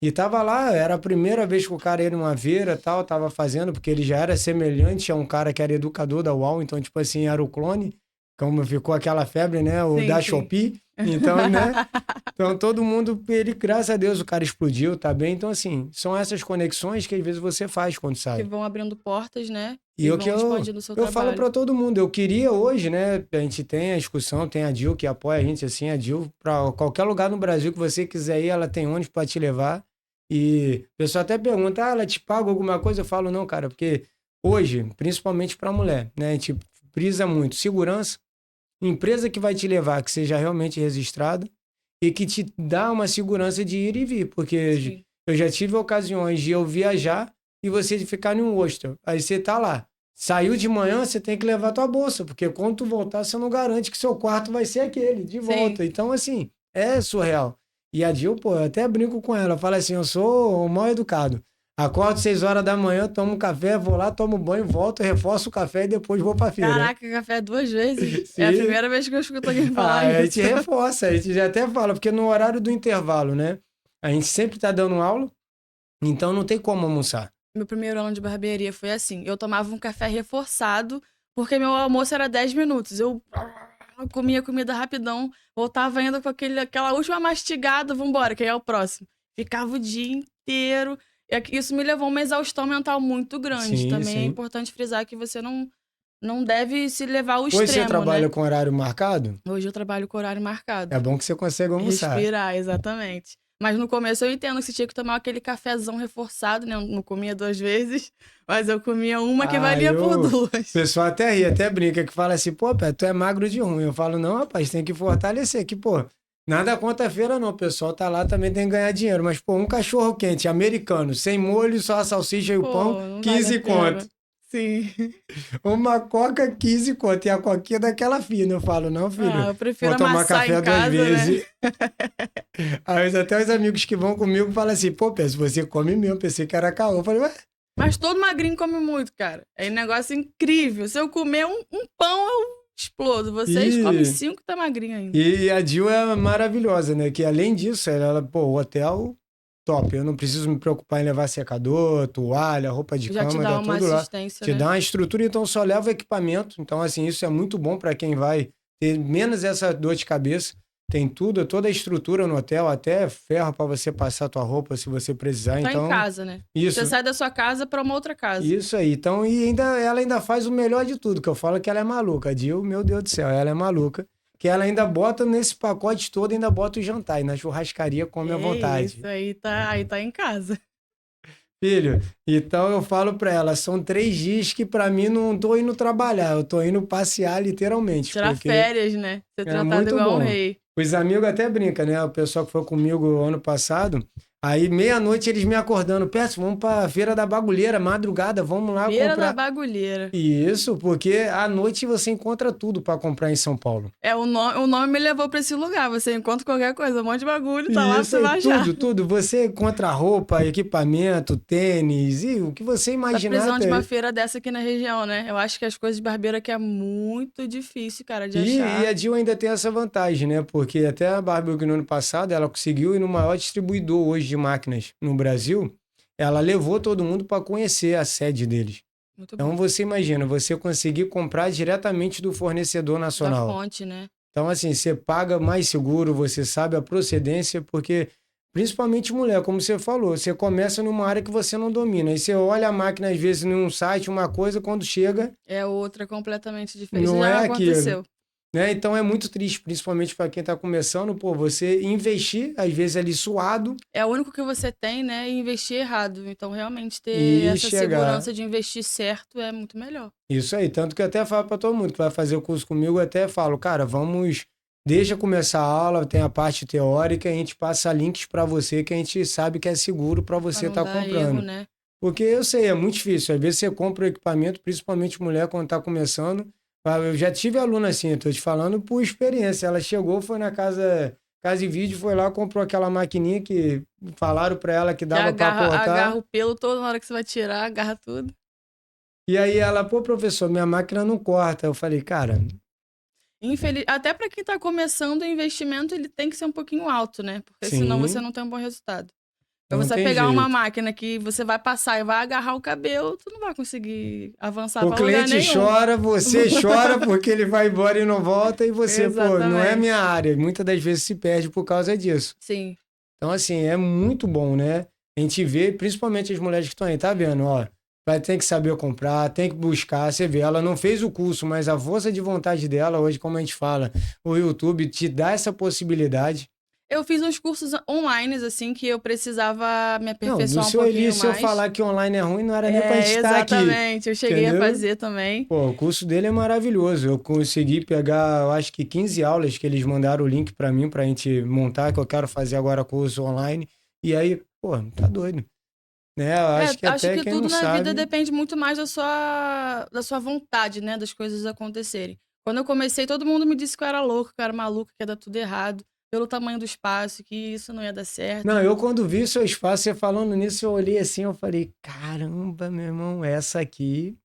E tava lá, era a primeira vez que o cara ia numa feira e tal, tava fazendo, porque ele já era semelhante a um cara que era educador da UOL, então, tipo assim, era o clone, como ficou aquela febre, né? O Sim, da sim. Shopee. Então, né? Então, todo mundo, ele, graças a Deus, o cara explodiu, tá bem? Então, assim, são essas conexões que às vezes você faz quando Que sai. vão abrindo portas, né? E E o vão que expandindo o seu eu falo trabalho. pra todo mundo, eu queria hoje, né? A gente tem a discussão, tem a Dil que apoia a gente, assim, a Dil, pra qualquer lugar no Brasil que você quiser ir, ela tem ônibus pra te levar. E o pessoal até pergunta, ela te paga alguma coisa? Eu falo, não, cara, porque hoje, principalmente pra mulher, né? A gente prisa muito segurança, empresa que vai te levar, que seja realmente registrada e que te dá uma segurança de ir e vir, porque Sim. eu já tive ocasiões de eu viajar e você de ficar em um hostel. Aí você tá lá. Saiu de manhã, você tem que levar tua bolsa, porque quando tu voltar, você não garante que seu quarto vai ser aquele, de volta. Sim. Então, assim, é surreal. E a Dil, pô, eu até brinco com ela. Fala assim, eu sou mal educado. Acordo 6 horas da manhã, tomo um café, vou lá, tomo banho, volto, reforço o café e depois vou pra feira. Caraca, café 2 vezes? Sim. É a primeira vez que eu escuto alguém falar A isso. gente reforça, a gente já até fala, porque no horário do intervalo, né? A gente sempre tá dando aula, então não tem como almoçar. Meu primeiro ano de barbearia foi assim. Eu tomava um café reforçado, porque meu almoço era 10 minutos. Eu comia comida rapidão, voltava ainda com aquela última mastigada, vambora, que aí é o próximo. Ficava o dia inteiro. Isso me levou a uma exaustão mental muito grande. Sim, Também é sim. importante frisar que você não deve se levar ao Hoje você extremo, trabalha né? com horário marcado? Hoje eu trabalho com horário marcado. É bom que você consegue almoçar. Respirar, exatamente. Mas no começo eu entendo que você tinha que tomar aquele cafezão reforçado, né? Eu não comia 2 vezes, mas eu comia uma que valia por O 2. pessoal até ri, até brinca, que fala assim, pô, Pé, tu é magro de ruim. Eu falo, não, rapaz, tem que fortalecer, que, pô, nada contra a feira não, o pessoal tá lá, também tem que ganhar dinheiro, mas, pô, um cachorro quente americano, sem molho, só a salsicha e o Pô, pão, não 15 vale a pena. conto. Sim. Uma coca, 15 conto, e a coquinha daquela fina. Eu falo, não, filho, Ah, eu prefiro vou tomar amassar café em casa, 2 né? vezes. Aí até os amigos que vão comigo falam assim, pô, Pé, se você come mesmo, pensei que era caô. Eu falei, ué, Mas todo magrinho come muito, cara. É um negócio incrível. Se eu comer um pão, eu explodo. Vocês comem 5 tá magrinho ainda. E a Dil é maravilhosa, né? Que além disso, pô, o hotel top. Eu não preciso me preocupar em levar secador, toalha, roupa de Já te cama, dá dá uma tudo lá. assistência, Te né? dá uma estrutura, então só leva o equipamento. Então, assim, isso é muito bom para quem vai ter menos essa dor de cabeça. Tem tudo, toda a estrutura no hotel, até ferro para você passar a tua roupa se você precisar. Tá Então, em casa, né? isso. Você sai da sua casa pra uma outra casa. Isso aí. Então, ela ainda faz o melhor de tudo, que eu falo que ela é maluca. A Dil, meu Deus do céu, ela é maluca. Que ela ainda bota nesse pacote todo, ainda bota o jantar. E na churrascaria come à vontade. Isso aí tá em casa. Filho, então eu falo pra ela, são 3 dias que pra mim não tô indo trabalhar, eu tô indo passear literalmente. Tirar porque férias, né? Ser é tratado muito igual um bom. rei. Os amigos até brincam, né? O pessoal que foi comigo ano passado, Aí, meia-noite, eles me acordando. Peço, vamos pra Feira da Bagulheira, madrugada, vamos lá Feira comprar. da Bagulheira. Isso, porque à noite você encontra tudo pra comprar em São Paulo. O nome me levou pra esse lugar. Você encontra qualquer coisa, um monte de bagulho, tá lá pra Isso você aí, baixar. tudo. Você encontra roupa, equipamento, tênis e o que você Tá imaginar. precisando de uma feira dessa aqui na região, né? Eu acho que as coisas de barbeiro aqui é muito difícil, cara, de E achar. a Dil ainda tem essa vantagem, né? Porque até a Barbie no ano passado, ela conseguiu ir no maior distribuidor hoje de máquinas no Brasil. Ela levou todo mundo para conhecer a sede deles. Muito Então bom. você imagina, você conseguir comprar diretamente do fornecedor Da nacional. fonte, né? Então, assim, você paga mais seguro, você sabe a procedência, porque, principalmente mulher, como você falou, você começa numa área que você não domina. Aí você olha a máquina, às vezes, num site, uma coisa, quando chega, É outra completamente diferente. Isso não já é aquilo. aconteceu. Né? Então é muito triste, principalmente para quem está começando, pô, você investir, às vezes ali suado, É o único que você tem, né? E investir errado. Então, realmente, ter e essa chegar. segurança de investir certo é muito melhor. Isso aí, tanto que eu até falo para todo mundo que vai fazer o curso comigo, eu até falo, cara, vamos, deixa começar a aula, tem a parte teórica, a gente passa links para você que a gente sabe que é seguro para Pra você não estar dar comprando. erro, né? Porque eu sei, é muito difícil. Às vezes você compra o equipamento, principalmente mulher, quando está começando. Eu já tive aluna assim, eu tô te falando por experiência. Ela chegou, foi na casa de vídeo, foi lá, comprou aquela maquininha que falaram para ela que Que dava para agarra cortar. o pelo todo na hora que você vai tirar, agarra tudo. E aí ela, pô, professor, minha máquina não corta. Eu falei, cara, Até para quem tá começando, o investimento ele tem que ser um pouquinho alto, né? Porque senão você sim, não tem um bom resultado. Então não você vai tem pegar uma jeito. máquina que você vai passar e vai agarrar o cabelo, tu não vai conseguir avançar O para lugar cliente nenhum. chora, você chora porque ele vai embora e não volta, e você, pô, não é minha Exatamente. área. Muitas das vezes se perde por causa disso. Sim. Então, assim, é muito bom, né? A gente vê, principalmente as mulheres que estão aí, tá vendo? Ó, vai ter que saber comprar, tem que buscar. Você vê, ela não fez o curso, mas a força de vontade dela, hoje, como a gente fala, o YouTube te dá essa possibilidade. Eu fiz uns cursos online, assim, que eu precisava me Não, do aperfeiçoar um seu Eli, pouquinho se eu mais. falar que online é ruim, não era nem pra gente É, estar aqui, exatamente. Eu cheguei a entendeu? fazer também. Pô, o curso dele é maravilhoso. Eu consegui pegar, eu acho que 15 aulas que eles mandaram o link pra mim, pra gente montar, que eu quero fazer agora curso online. E aí, pô, tá doido. Né? Eu acho que Acho até que quem não tudo na vida sabe. depende muito mais da sua vontade, né? Das coisas acontecerem. Quando eu comecei, todo mundo me disse que eu era louco, que eu era maluco, que ia dar tudo errado, pelo tamanho do espaço, que isso não ia dar certo. Não, eu quando vi seu espaço, você falando nisso, eu olhei assim, eu falei, caramba, meu irmão, essa aqui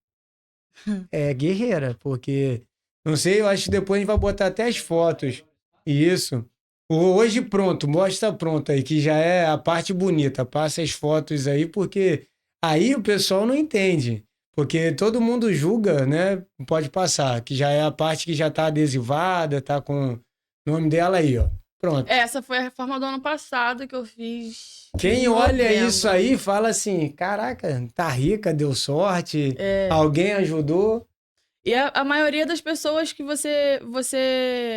é guerreira, porque, não sei, eu acho que depois a gente vai botar até as fotos. Isso. Hoje pronto, mostra pronto aí, que já é a parte bonita. Passa as fotos aí, porque aí o pessoal não entende. Porque todo mundo julga, né? Pode passar, que já é a parte que já tá adesivada, tá com o nome dela aí, ó. Pronto. Essa foi a reforma do ano passado que eu fiz em Quem olha isso novembro. aí fala assim: caraca, tá rica, deu sorte, É. alguém ajudou. E a maioria das pessoas que você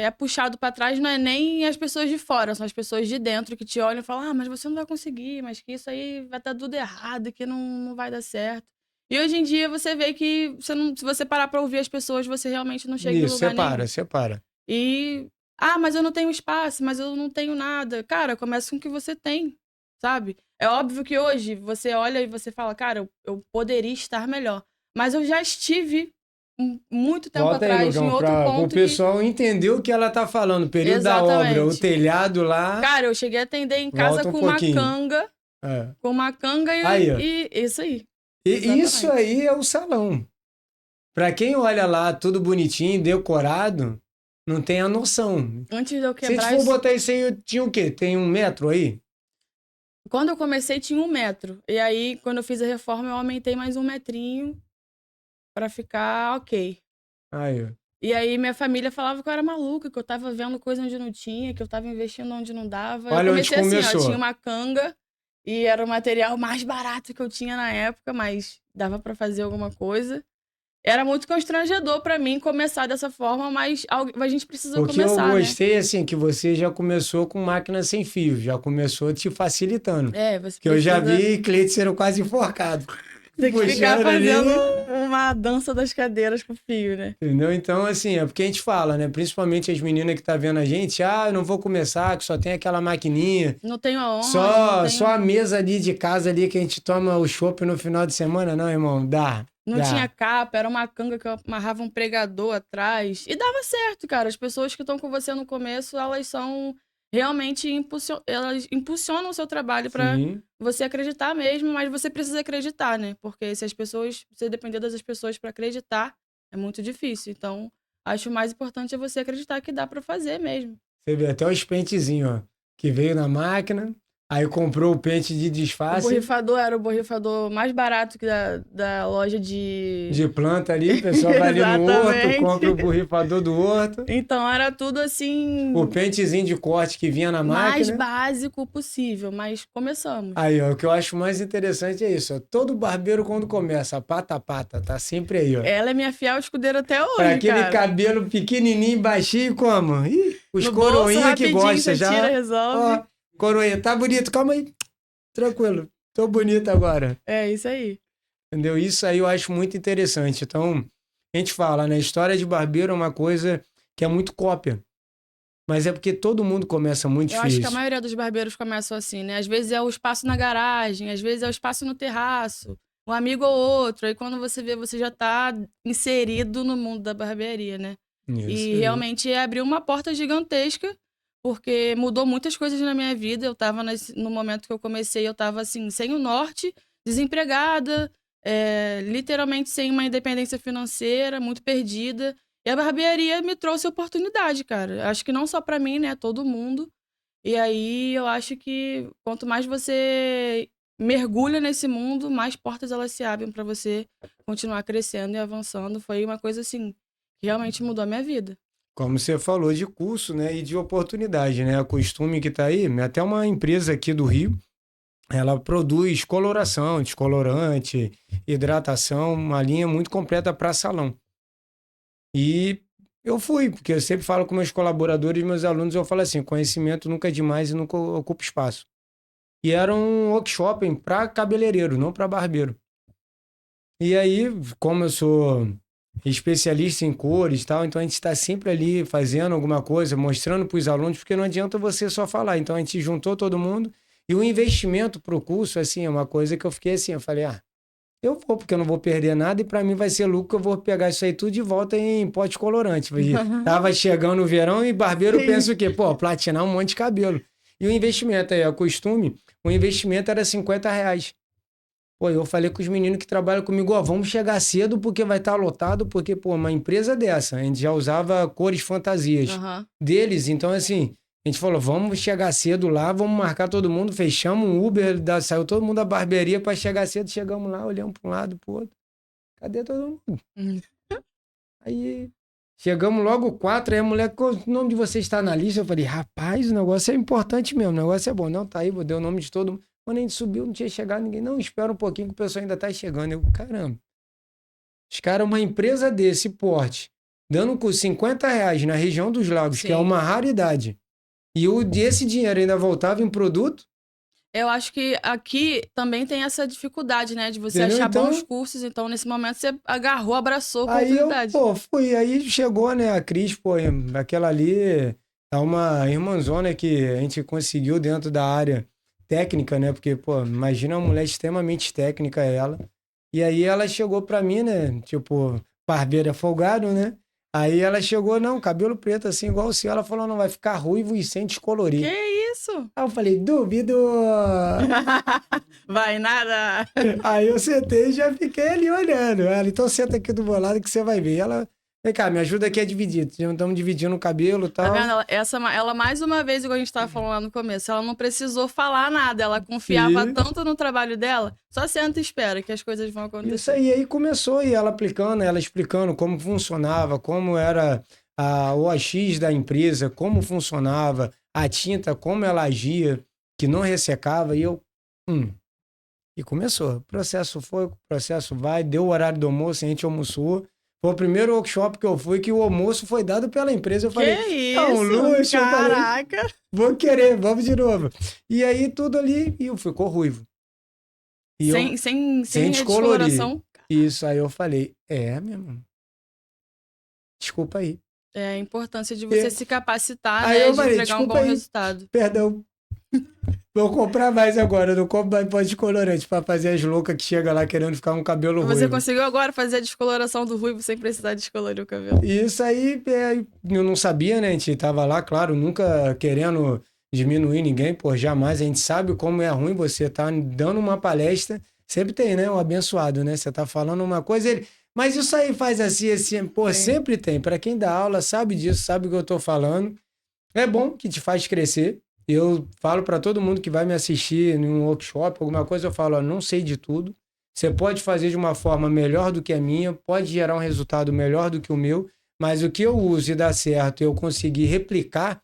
é puxado pra trás não é nem as pessoas de fora, são as pessoas de dentro que te olham e falam: ah, mas você não vai conseguir, mas que isso aí vai estar tudo errado, que não vai dar certo. E hoje em dia você vê que você não, se você parar pra ouvir as pessoas, você realmente não chega em Isso, lugar nenhum. separa. E, ah, mas eu não tenho espaço, mas eu não tenho nada. Cara, começa com o que você tem, sabe? É óbvio que hoje você olha e você fala: cara, eu poderia estar melhor. Mas eu já estive muito tempo Volta aí, atrás, em Lugão, outro para o ponto que. pessoal entender o que ela tá falando. Período da obra, o Exatamente. telhado lá, Cara, eu cheguei a atender em casa volta um pouquinho. É. com uma canga Aí, ó. e isso aí. E isso Exatamente. aí é o salão. Para quem olha lá, tudo bonitinho, decorado, não tem a noção. Antes de eu Se a gente quebrar for isso. botar isso aí, tinha o quê? Tem 1 metro aí? Quando eu comecei, tinha 1 metro. E aí, quando eu fiz a reforma, eu aumentei mais 1 metrinho pra ficar ok. Aí, ó. E aí minha família falava que eu era maluca, que eu tava vendo coisa onde não tinha, que eu tava investindo onde não dava. Eu Olha onde comecei assim, ó, começou. tinha uma canga e era o material mais barato que eu tinha na época, mas dava pra fazer alguma coisa. Era muito constrangedor pra mim começar dessa forma, mas a gente precisou O que eu começar, né? gostei, assim, que você já começou com máquina sem fio, já começou te facilitando. É, você Que eu já precisa. vi clientes sendo quase enforcados. Tem que ficar puxando ali, fazendo uma dança das cadeiras com fio, né? entendeu? Então, assim, é porque a gente fala, né? Principalmente as meninas que tá vendo a gente, eu não vou começar, que só tem aquela maquininha. Não tenho aonde, Só, não só a tenho... mesa ali de casa ali que a gente toma o chopp no final de semana, não, irmão, dá. Não tinha capa, era uma canga que eu amarrava um pregador atrás. E dava certo, cara. As pessoas que estão com você no começo, elas são realmente elas impulsionam o seu trabalho pra Sim. você acreditar mesmo, mas você precisa acreditar, né? Porque se você depender das pessoas pra acreditar, é muito difícil. Então, acho o mais importante é você acreditar que dá pra fazer mesmo. Você vê até os pentezinhos, ó, que veio na máquina, aí comprou o pente de O disfarce borrifador era o borrifador mais barato que da loja de... de planta ali, o pessoal vai ali no horto, Exatamente. compra o borrifador do horto, Então, era tudo assim... o pentezinho de corte que vinha na mais máquina. básico possível, mas começamos. Aí, ó, o que eu acho mais interessante é isso, ó, todo barbeiro quando começa, a pata a pata, tá sempre aí, ó. Ela é minha fiel escudeira até hoje, É aquele cara. cabelo pequenininho, baixinho, como? Ih, os No bolso, coroinha que rapidinho, gostam você já. tira, resolve. Ó, coroinha, tá bonito, calma aí. Tranquilo, tô bonito agora. É isso aí. Entendeu? Isso aí eu acho muito interessante. Então, a gente fala, né? História de barbeiro é uma coisa que é muito cópia. Mas é porque todo mundo começa muito Eu acho que a difícil. maioria dos barbeiros começam assim, né? Às vezes é o espaço na garagem, às vezes é o espaço no terraço, um amigo ou outro. Aí quando você vê, você já tá inserido no mundo da barbearia, né? Isso E aí. realmente abriu uma porta gigantesca, porque mudou muitas coisas na minha vida. Eu tava no momento que eu comecei, eu tava assim, sem o norte, desempregada, literalmente sem uma independência financeira, muito perdida. E a barbearia me trouxe oportunidade, cara. Acho que não só pra mim, né? Todo mundo. E aí eu acho que quanto mais você mergulha nesse mundo, mais portas elas se abrem pra você continuar crescendo e avançando. Foi uma coisa assim que realmente mudou a minha vida. Como você falou de curso, né? E de oportunidade, né? O costume que tá aí, até uma empresa aqui do Rio, ela produz coloração, descolorante, hidratação, uma linha muito completa para salão. E eu fui, porque eu sempre falo com meus colaboradores, meus alunos, eu falo assim, conhecimento nunca é demais e nunca ocupa espaço. E era um workshop para cabeleireiro, não para barbeiro. E aí, como eu sou especialista em cores e tal, então a gente está sempre ali fazendo alguma coisa, mostrando para os alunos, porque não adianta você só falar. Então a gente juntou todo mundo e o investimento para o curso, assim, é uma coisa que eu fiquei assim, eu falei, eu vou, porque eu não vou perder nada e para mim vai ser lucro, que eu vou pegar isso aí tudo de volta em pote colorante. Tava chegando o verão e barbeiro pensa o quê? Pô, platinar um monte de cabelo. E o investimento aí, o costume, o investimento era R$ 50. Pô, eu falei com os meninos que trabalham comigo, vamos chegar cedo porque vai estar lotado, porque, pô, uma empresa dessa, a gente já usava cores fantasias deles, então assim, a gente falou, vamos chegar cedo lá, vamos marcar todo mundo, fechamos um Uber, saiu todo mundo da barbearia para chegar cedo, chegamos lá, olhamos para um lado, pro outro, cadê todo mundo? Aí, chegamos logo 4, aí a mulher, o nome de vocês está na lista? Eu falei, rapaz, o negócio é importante mesmo, o negócio é bom. Não, tá aí, vou dar o nome de todo mundo. Quando a gente subiu, não tinha chegado ninguém. Não, espera um pouquinho que o pessoal ainda tá chegando. Eu, caramba. Os caras, uma empresa desse porte, dando com R$ 50 na região dos lagos, que é uma raridade. E esse dinheiro ainda voltava em produto. Eu acho que aqui também tem essa dificuldade, né? De você Entendeu? achar Então, bons cursos. Então, nesse momento, você agarrou, abraçou a aí eu, oportunidade. pô, fui. Aí chegou, né, a Cris, pô, aquela ali é uma irmãzona que a gente conseguiu dentro da área técnica, né? Porque, pô, imagina uma mulher extremamente técnica ela. E aí ela chegou pra mim, né? Tipo, barbeira folgado, né? Aí ela chegou, não, cabelo preto assim, igual o seu. Ela falou, não, vai ficar ruivo e sem descolorir. Que isso? Aí eu falei, duvido! Vai nada! Aí eu sentei e já fiquei ali olhando. Ela, então senta aqui do meu lado que você vai ver. E ela, vem cá, me ajuda aqui a dividir. Estamos dividindo o cabelo e Tá tal. vendo? Ela, mais uma vez, igual a gente tava falando lá no começo, ela não precisou falar nada. Ela confiava Sim. tanto no trabalho dela. Só senta e espera que as coisas vão acontecer. Isso aí começou, e ela aplicando, ela explicando como funcionava, como era o OX da empresa, como funcionava, a tinta, como ela agia, que não ressecava, e eu... E começou. O processo foi, o processo vai, deu o horário do almoço, a gente almoçou. Foi o primeiro workshop que eu fui que o almoço foi dado pela empresa. Eu falei, isso? é um luxo. Caraca! Eu falei, vou querer, vamos de novo. E aí tudo ali, e ficou ruivo. E eu, Sem a descolorir. descoloração. Isso, aí eu falei, meu irmão, desculpa aí. É a importância de você se capacitar, Aí né? eu De falei, entregar um desculpa bom aí, resultado. perdão. Vou comprar mais agora, não compro mais pó descolorante pra fazer as loucas que chegam lá querendo ficar um cabelo ruivo. Você conseguiu agora fazer a descoloração do ruivo sem precisar descolorir o cabelo. Isso aí, eu não sabia, né? A gente tava lá, claro, nunca querendo diminuir ninguém, pô, jamais. A gente sabe como é ruim você tá dando uma palestra, sempre tem, né? Um abençoado, né? Você tá falando uma coisa, ele... Mas isso aí faz assim, assim, pô, Sim. sempre tem. Pra quem dá aula, sabe disso, sabe o que eu tô falando. É bom que te faz crescer. Eu falo pra todo mundo que vai me assistir em um workshop, alguma coisa, eu falo, ó, não sei de tudo. Você pode fazer de uma forma melhor do que a minha, pode gerar um resultado melhor do que o meu, mas o que eu uso e dá certo, eu consegui replicar,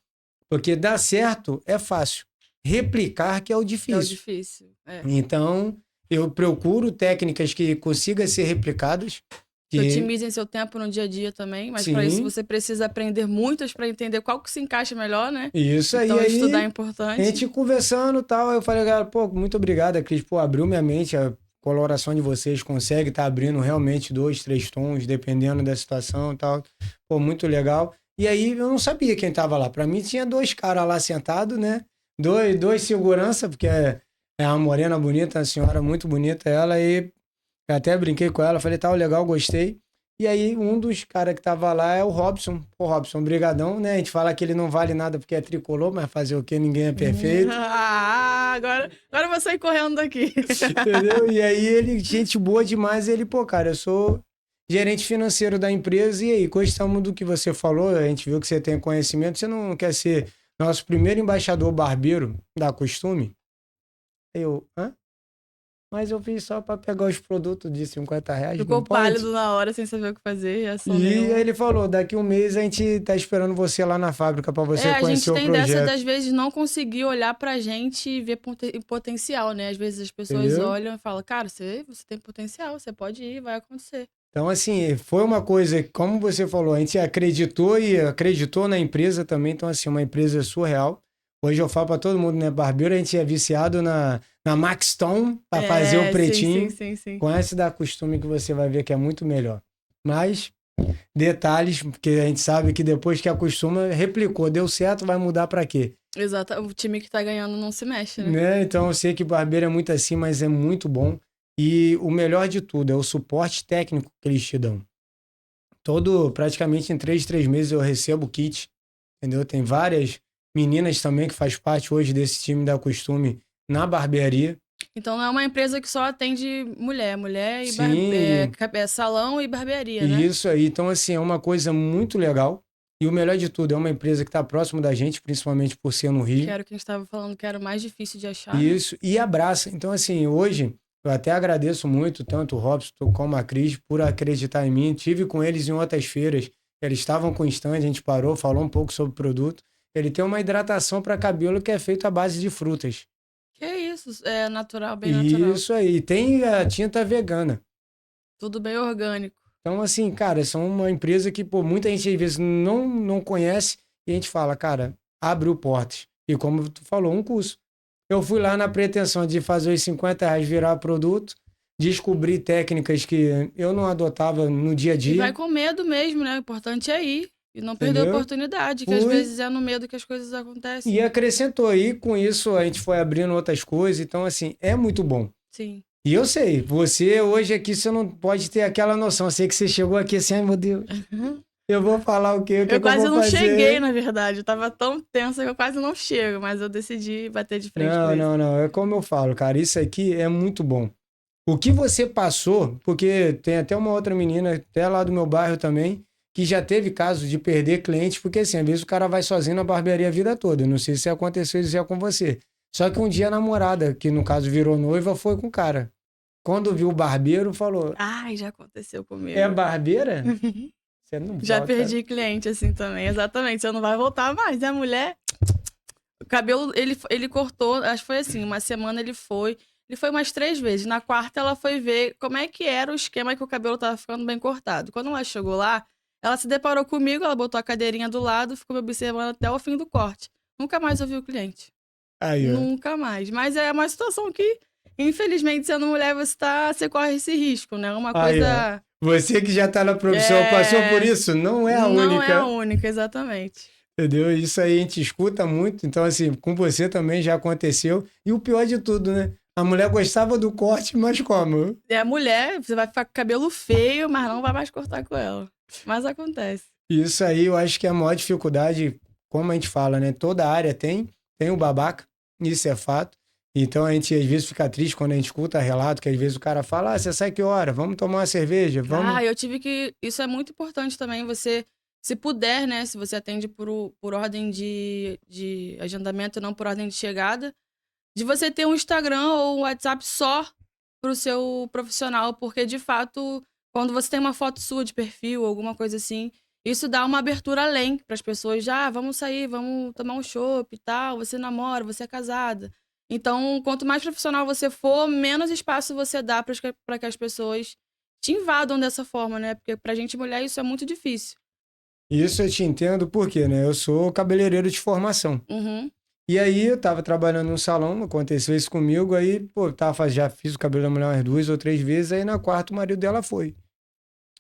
porque dar certo é fácil. Replicar que é o É o difícil. difícil. É. Então, eu procuro técnicas que consigam ser replicadas. Que Que, otimizem seu tempo no dia a dia também, mas para isso sim, você precisa aprender muitas para entender qual que se encaixa melhor, né? isso aí. Então estudar é Aí, a importante. gente conversando e tal, aí eu falei, cara, pô, muito obrigado, Cris, pô, abriu minha mente, a coloração de vocês consegue estar abrindo realmente 2, 3 tons, dependendo da situação e tal. Pô, muito legal. E aí eu não sabia quem tava lá. Pra mim tinha 2 caras lá sentados, né? Dois segurança, porque é uma morena bonita, uma senhora muito bonita ela, e eu até brinquei com ela, falei, tá, legal, gostei. E aí, um dos caras que tava lá é o Robson. Pô, Robson, brigadão, né? A gente fala que ele não vale nada porque é tricolor, mas fazer o quê? Ninguém é perfeito. Agora eu vou sair correndo daqui. Entendeu? E aí, ele, gente boa demais, ele, pô, cara, eu sou gerente financeiro da empresa, e aí, gostamos do que você falou, a gente viu que você tem conhecimento, você não quer ser nosso primeiro embaixador barbeiro da Costume? Eu, hã? Mas eu fiz só para pegar os produtos de R$ 50, Ficou não pode? pálido na hora, sem saber o que fazer, reação E nenhuma. aí ele falou, daqui um mês a gente tá esperando você lá na fábrica para você A conhecer gente o tem dessa projeto. das vezes não conseguir olhar pra gente e ver potencial, né? Às vezes as pessoas Entendeu? olham e falam, cara, você tem potencial, você pode ir, vai acontecer. Então, assim, foi uma coisa, como você falou, a gente acreditou e acreditou na empresa também. Então, assim, uma empresa surreal. Hoje eu falo para todo mundo, né? Barbeiro, a gente é viciado na Max Stone para fazer o pretinho. Sim. Conhece da Costume que você vai ver que é muito melhor. Mas, detalhes, porque a gente sabe que depois que acostuma, replicou, deu certo, vai mudar para quê? Exato, o time que tá ganhando não se mexe, né? Né? Então, eu sei que barbeiro é muito assim, mas é muito bom. E o melhor de tudo é o suporte técnico que eles te dão. Praticamente em 3 meses eu recebo o kit, entendeu? Tem várias meninas também que faz parte hoje desse time da Costume na barbearia. Então não é uma empresa que só atende mulher e Sim, salão e barbearia, né? e isso aí. Então, assim, é uma coisa muito legal. E o melhor de tudo, é uma empresa que está próximo da gente, principalmente por ser no Que Rio. era o que a gente estava falando, que era o mais difícil de achar, né? Isso, e abraça. Então, assim, hoje eu até agradeço muito tanto o Robson como a Cris por acreditar em mim. Tive com eles em outras feiras, eles estavam com stand, a gente parou, falou um pouco sobre o produto. Ele tem uma hidratação para cabelo que é feita à base de frutas. Que isso, é natural, bem natural. Isso aí, tem a tinta vegana. Tudo bem orgânico. Então, assim, cara, são uma empresa que, pô, muita gente às vezes não conhece e a gente fala, cara, abriu portas. E como tu falou, um curso. Eu fui lá na pretensão de fazer os R$ 50 virar produto, descobri técnicas que eu não adotava no dia a E vai dia, com medo mesmo, né? O importante é ir. E não perder a entendeu? oportunidade, que às Fui vezes é no medo que as coisas acontecem. e acrescentou aí, com isso a gente foi abrindo outras coisas, então assim, é muito bom. Sim. E eu sei, você hoje aqui, você não pode ter aquela noção, eu sei que você chegou aqui assim, ai meu Deus, eu vou falar o quê? O que Eu que eu quase vou não fazer? cheguei, na verdade. Eu tava tão tensa que eu quase não chego, mas eu decidi bater de frente com isso. Não, é como eu falo, cara, isso aqui é muito bom. O que você passou, porque tem até uma outra menina, até lá do meu bairro também, que já teve casos de perder clientes, porque assim, às vezes o cara vai sozinho na barbearia a vida toda. Eu não sei se aconteceu isso já com você. Só que um dia a namorada, que no caso virou noiva, foi com o cara. Quando viu o barbeiro, falou: Ai, já aconteceu comigo. é barbeira? Você não Já volta. perdi cliente assim também, exatamente. Você não vai voltar mais. E a mulher, o cabelo, ele cortou, acho que foi assim, uma semana ele foi umas 3 vezes. Na quarta ela foi ver como é que era o esquema que o cabelo tava ficando bem cortado. Quando ela chegou lá, ela se deparou comigo, ela botou a cadeirinha do lado, ficou me observando até o fim do corte. Nunca mais ouviu o cliente. Aí, ó. Nunca mais. Mas é uma situação que Infelizmente, sendo mulher, você corre esse risco, né? Uma Aí, ó. coisa. Você que já tá na profissão, passou por isso? Não é a Não é a única. única, exatamente. Entendeu? Isso aí a gente escuta muito. Então, assim, com você também já aconteceu. E o pior de tudo, né? A mulher gostava do corte, mas como? É a mulher, você vai ficar com cabelo feio, mas não vai mais cortar com ela. Mas acontece. Isso aí eu acho que é a maior dificuldade, como a gente fala, né? Toda área tem o babaca, isso é fato. Então a gente às vezes fica triste quando a gente escuta relato, que às vezes o cara fala, você sai que hora? Vamos tomar uma cerveja? Vamos. Eu tive que. Isso é muito importante também, você, se puder, né? Se você atende por ordem de agendamento, não por ordem de chegada, de você ter um Instagram ou um WhatsApp só pro seu profissional, porque de fato, quando você tem uma foto sua de perfil, alguma coisa assim, isso dá uma abertura além para as pessoas, já, vamos sair, vamos tomar um chopp e tal, você namora, você é casada. Então, quanto mais profissional você for, menos espaço você dá para que as pessoas te invadam dessa forma, né? Porque pra gente mulher isso é muito difícil. Isso eu te entendo, porque, né? Eu sou cabeleireiro de formação. Uhum. E aí eu tava trabalhando num salão, aconteceu isso comigo, aí, pô, já fiz o cabelo da mulher umas 2 ou 3 vezes, aí na quarta o marido dela foi.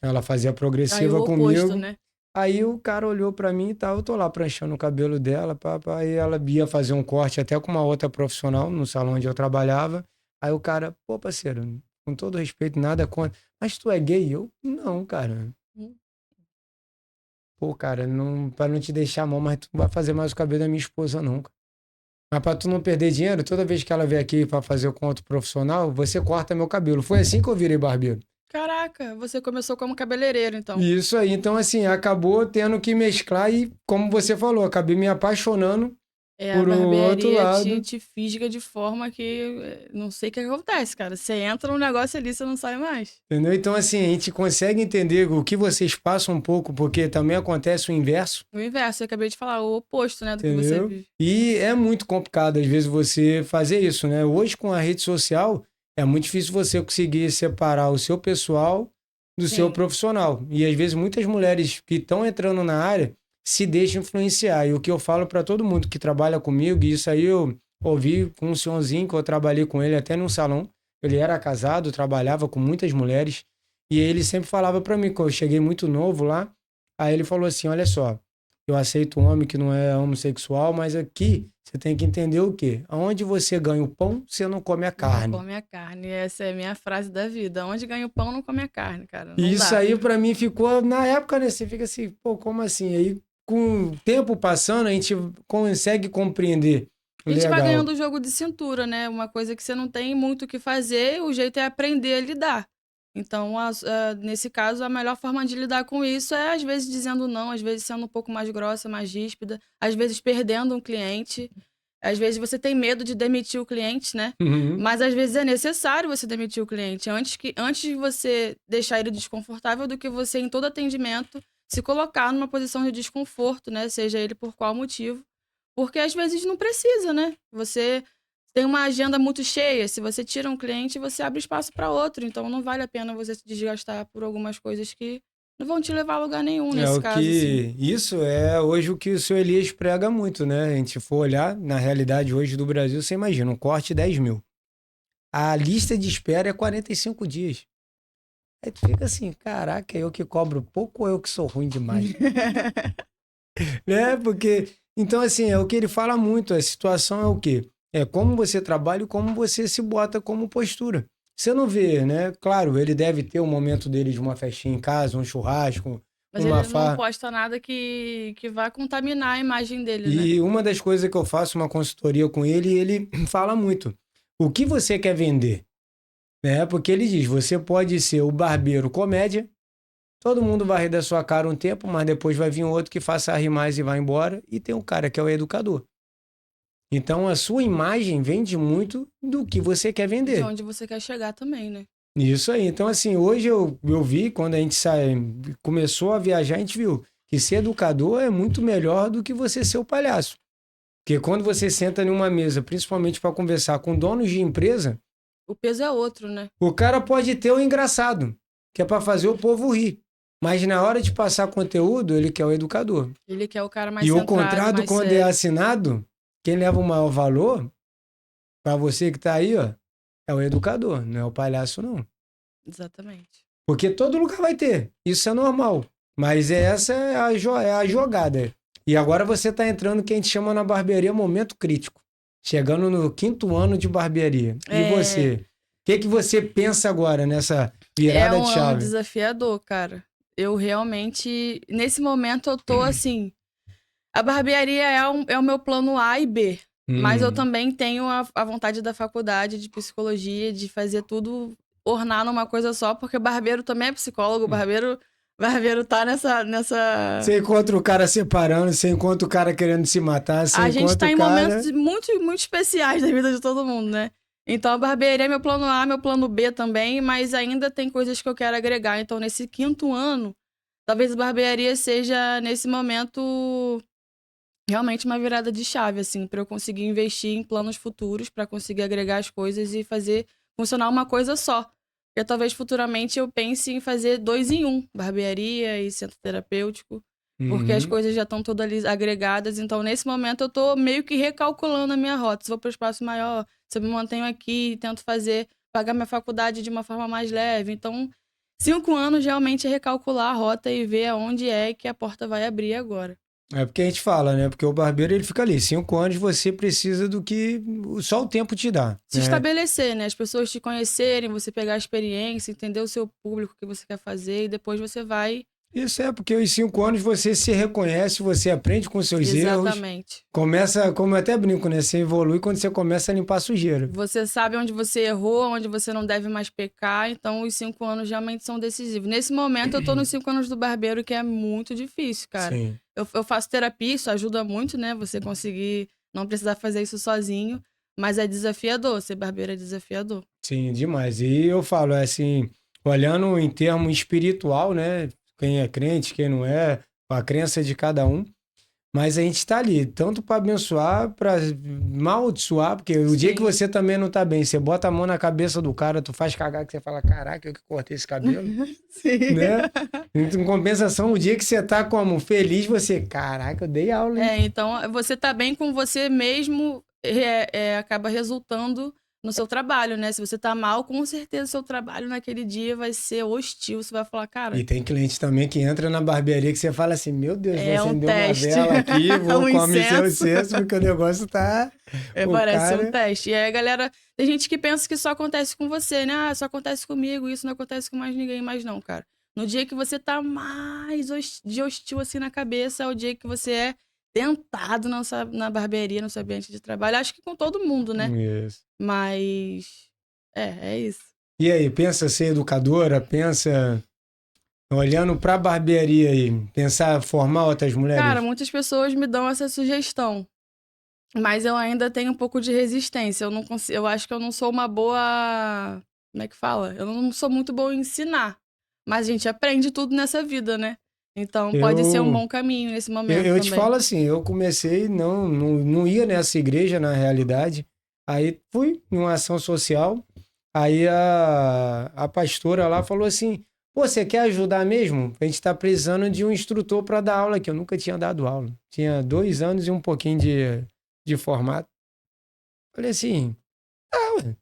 Ela fazia Aí o progressiva oposto, comigo. né? Aí o cara olhou pra mim e tal, eu tô lá pranchando o cabelo dela, aí ela ia fazer um corte até com uma outra profissional no salão onde eu trabalhava. Aí o cara, pô, parceiro, com todo respeito, nada contra, mas tu é gay? Eu, não, cara. Hum. Pô, cara, não, pra não te deixar mal, mas tu não vai fazer mais o cabelo da minha esposa nunca. Mas pra tu não perder dinheiro, toda vez que ela vier aqui pra fazer o conto profissional, você corta meu cabelo. Foi assim que eu virei barbeiro. Caraca, você começou como cabeleireiro, então. Isso aí, então assim, acabou tendo que mesclar e, como você falou, acabei me apaixonando É, a por um outro barbearia lado, te fisga de forma que não sei o que acontece, cara. Você entra num negócio ali, você não sai mais. entendeu? Então assim, a gente consegue entender o que vocês passam um pouco, porque também acontece o inverso, O inverso, eu acabei de falar, o oposto, né, do que você entendeu? vive. E é muito complicado às vezes você fazer isso, né? Hoje com a rede social, é muito difícil você conseguir separar o seu pessoal do seu Sim. profissional. E às vezes muitas mulheres que estão entrando na área se deixam influenciar. E o que eu falo para todo mundo que trabalha comigo, e isso aí eu ouvi com um senhorzinho que eu trabalhei com ele até num salão. Ele era casado, trabalhava com muitas mulheres. E ele sempre falava para mim, quando eu cheguei muito novo lá, aí ele falou assim: olha só, eu aceito um homem que não é homossexual, mas aqui você tem que entender o quê? Aonde você ganha o pão, você não come a Não carne. come a carne. Essa é a minha frase da vida. Onde ganha o pão, não come a carne, cara. E Não isso dá. aí pra mim ficou, na época, né? Você fica assim, pô, como assim? Aí com o tempo passando, a gente consegue compreender. A gente vai Legal. ganhando o jogo de cintura, né? Uma coisa que você não tem muito o que fazer, o jeito é aprender a lidar. Então, nesse caso, a melhor forma de lidar com isso é, às vezes, dizendo não, às vezes sendo um pouco mais grossa, mais ríspida, às vezes perdendo um cliente, às vezes você tem medo de demitir o cliente, né? Uhum. Mas às vezes é necessário você demitir o cliente antes de você deixar ele desconfortável do que você, em todo atendimento, se colocar numa posição de desconforto, né? Seja ele por qual motivo. Porque às vezes não precisa, né? Você tem uma agenda muito cheia. Se você tira um cliente, você abre espaço para outro. Então não vale a pena você se desgastar por algumas coisas que não vão te levar a lugar nenhum É nesse o caso, assim. que. Isso é hoje o que o seu Elias prega muito, né? A gente for olhar, na realidade hoje do Brasil, você imagina, um corte 10 mil. A lista de espera é 45 dias. Aí tu fica assim, caraca, eu que cobro pouco ou eu que sou ruim demais? Né? Porque, então, assim, é o que ele fala muito. A situação é o quê? É como você trabalha e como você se bota como postura. Você não vê, né? Claro, ele deve ter um momento dele de uma festinha em casa, um churrasco, Mas uma ele não farra. posta nada que vá contaminar a imagem dele, né? E uma das coisas que eu faço uma consultoria com ele, ele fala muito. O que você quer vender? Né? Porque ele diz, você pode ser o barbeiro comédia, todo mundo vai rir da sua cara um tempo, mas depois vai vir outro que faça rir mais e vai embora. E tem um cara que é o educador. Então a sua imagem vende muito do que você quer De vender. onde você quer chegar também, né? Isso aí. Então, assim, hoje eu vi, quando a gente começou a viajar, a gente viu que ser educador é muito melhor do que você ser o palhaço. Porque quando você senta em uma mesa, principalmente para conversar com donos de empresa, O peso é outro, né? o cara pode ter o engraçado, que é para fazer o povo rir. Mas na hora de passar conteúdo, ele quer o educador. Ele quer o cara mais E o centrado, contrato, mais quando é sério. assinado, quem leva o maior valor, para você que tá aí, ó, É o educador, não é o palhaço, não. Exatamente. Porque todo lugar vai ter. Isso é normal. Mas essa é a jogada. E agora você tá entrando no que a gente chama na barbearia momento crítico. Chegando no 5º ano de barbearia. E você? O que você pensa agora nessa virada de É um chave? desafiador, cara. Eu realmente, nesse momento, eu tô assim. A barbearia é o meu plano A e B. Mas eu também tenho a vontade da faculdade de psicologia, de fazer tudo ornar numa coisa só, porque barbeiro também é psicólogo, barbeiro tá nessa. Você encontra o cara separando, você encontra o cara querendo se matar, você A gente encontra tá em o cara... momentos muito, muito especiais da vida de todo mundo, né? Então a barbearia é meu plano A, meu plano B também, mas ainda tem coisas que eu quero agregar. Então, nesse 5º ano, talvez a barbearia seja, nesse momento, realmente uma virada de chave, assim, para eu conseguir investir em planos futuros, para conseguir agregar as coisas e fazer funcionar uma coisa só. Porque talvez futuramente eu pense em fazer 2 em 1, barbearia e centro terapêutico, porque as coisas já estão todas ali agregadas. Então, nesse momento, eu tô meio que recalculando a minha rota. Se vou para o espaço maior, se eu me mantenho aqui, tento pagar minha faculdade de uma forma mais leve. Então, 5 anos realmente é recalcular a rota e ver aonde é que a porta vai abrir agora. É porque a gente fala, né? Porque o barbeiro, ele fica ali. 5 anos você precisa do que só o tempo te dá. Se né? estabelecer, né? As pessoas te conhecerem, você pegar a experiência, entender o seu público, o que você quer fazer, e depois você vai. Isso é porque os 5 anos você se reconhece, você aprende com seus erros. Exatamente. Começa, como eu até brinco, né? Você evolui quando você começa a limpar a sujeira. Você sabe onde você errou, onde você não deve mais pecar, então os 5 anos realmente são decisivos. Nesse momento, eu tô nos 5 anos do barbeiro, que é muito difícil, cara. Sim. Eu faço terapia, isso ajuda muito, né? Você conseguir não precisar fazer isso sozinho, mas é desafiador, ser barbeiro é desafiador. Sim, demais. E eu falo, assim, olhando em termo espiritual, né? Quem é crente, quem não é, a crença de cada um. Mas a gente está ali, tanto para abençoar, para amaldiçoar, porque o dia que você também não tá bem, você bota a mão na cabeça do cara, tu faz cagar, que você fala, caraca, eu que cortei esse cabelo, Sim. né? Em compensação, o dia que você tá como feliz, você, caraca, eu dei aula, hein? Então você tá bem com você mesmo, acaba resultando no seu trabalho, né? Se você tá mal, com certeza o seu trabalho naquele dia vai ser hostil. Você vai falar, cara, E tem cliente também que entra na barbearia que você fala assim, meu Deus, vou é um acender uma teste. vela aqui, vou Um comer seu incenso. incenso, porque o negócio tá... o Parece ser cara... um teste. E aí, galera, tem gente que pensa que só acontece com você, né? Ah, só acontece comigo, isso não acontece com mais ninguém, mas não, cara. No dia que você tá mais de hostil assim na cabeça, é o dia que você é tentado na barbearia, no seu ambiente de trabalho. Acho que com todo mundo, né? Isso. Mas é isso. E aí, pensa ser educadora, pensa... Olhando pra barbearia aí, pensar formar outras mulheres? Cara, muitas pessoas me dão essa sugestão, mas eu ainda tenho um pouco de resistência. Eu não consigo, eu acho que eu não sou uma boa, como é que fala? Eu não sou muito boa em ensinar. Mas a gente aprende tudo nessa vida, né? Então pode ser um bom caminho nesse momento eu também. te falo assim, eu comecei, não ia nessa igreja na realidade, aí fui numa ação social, aí a pastora lá falou assim, pô, você quer ajudar mesmo? A gente tá precisando de um instrutor para dar aula aqui, eu nunca tinha dado aula, tinha 2 anos e um pouquinho de formato. Falei assim, ué,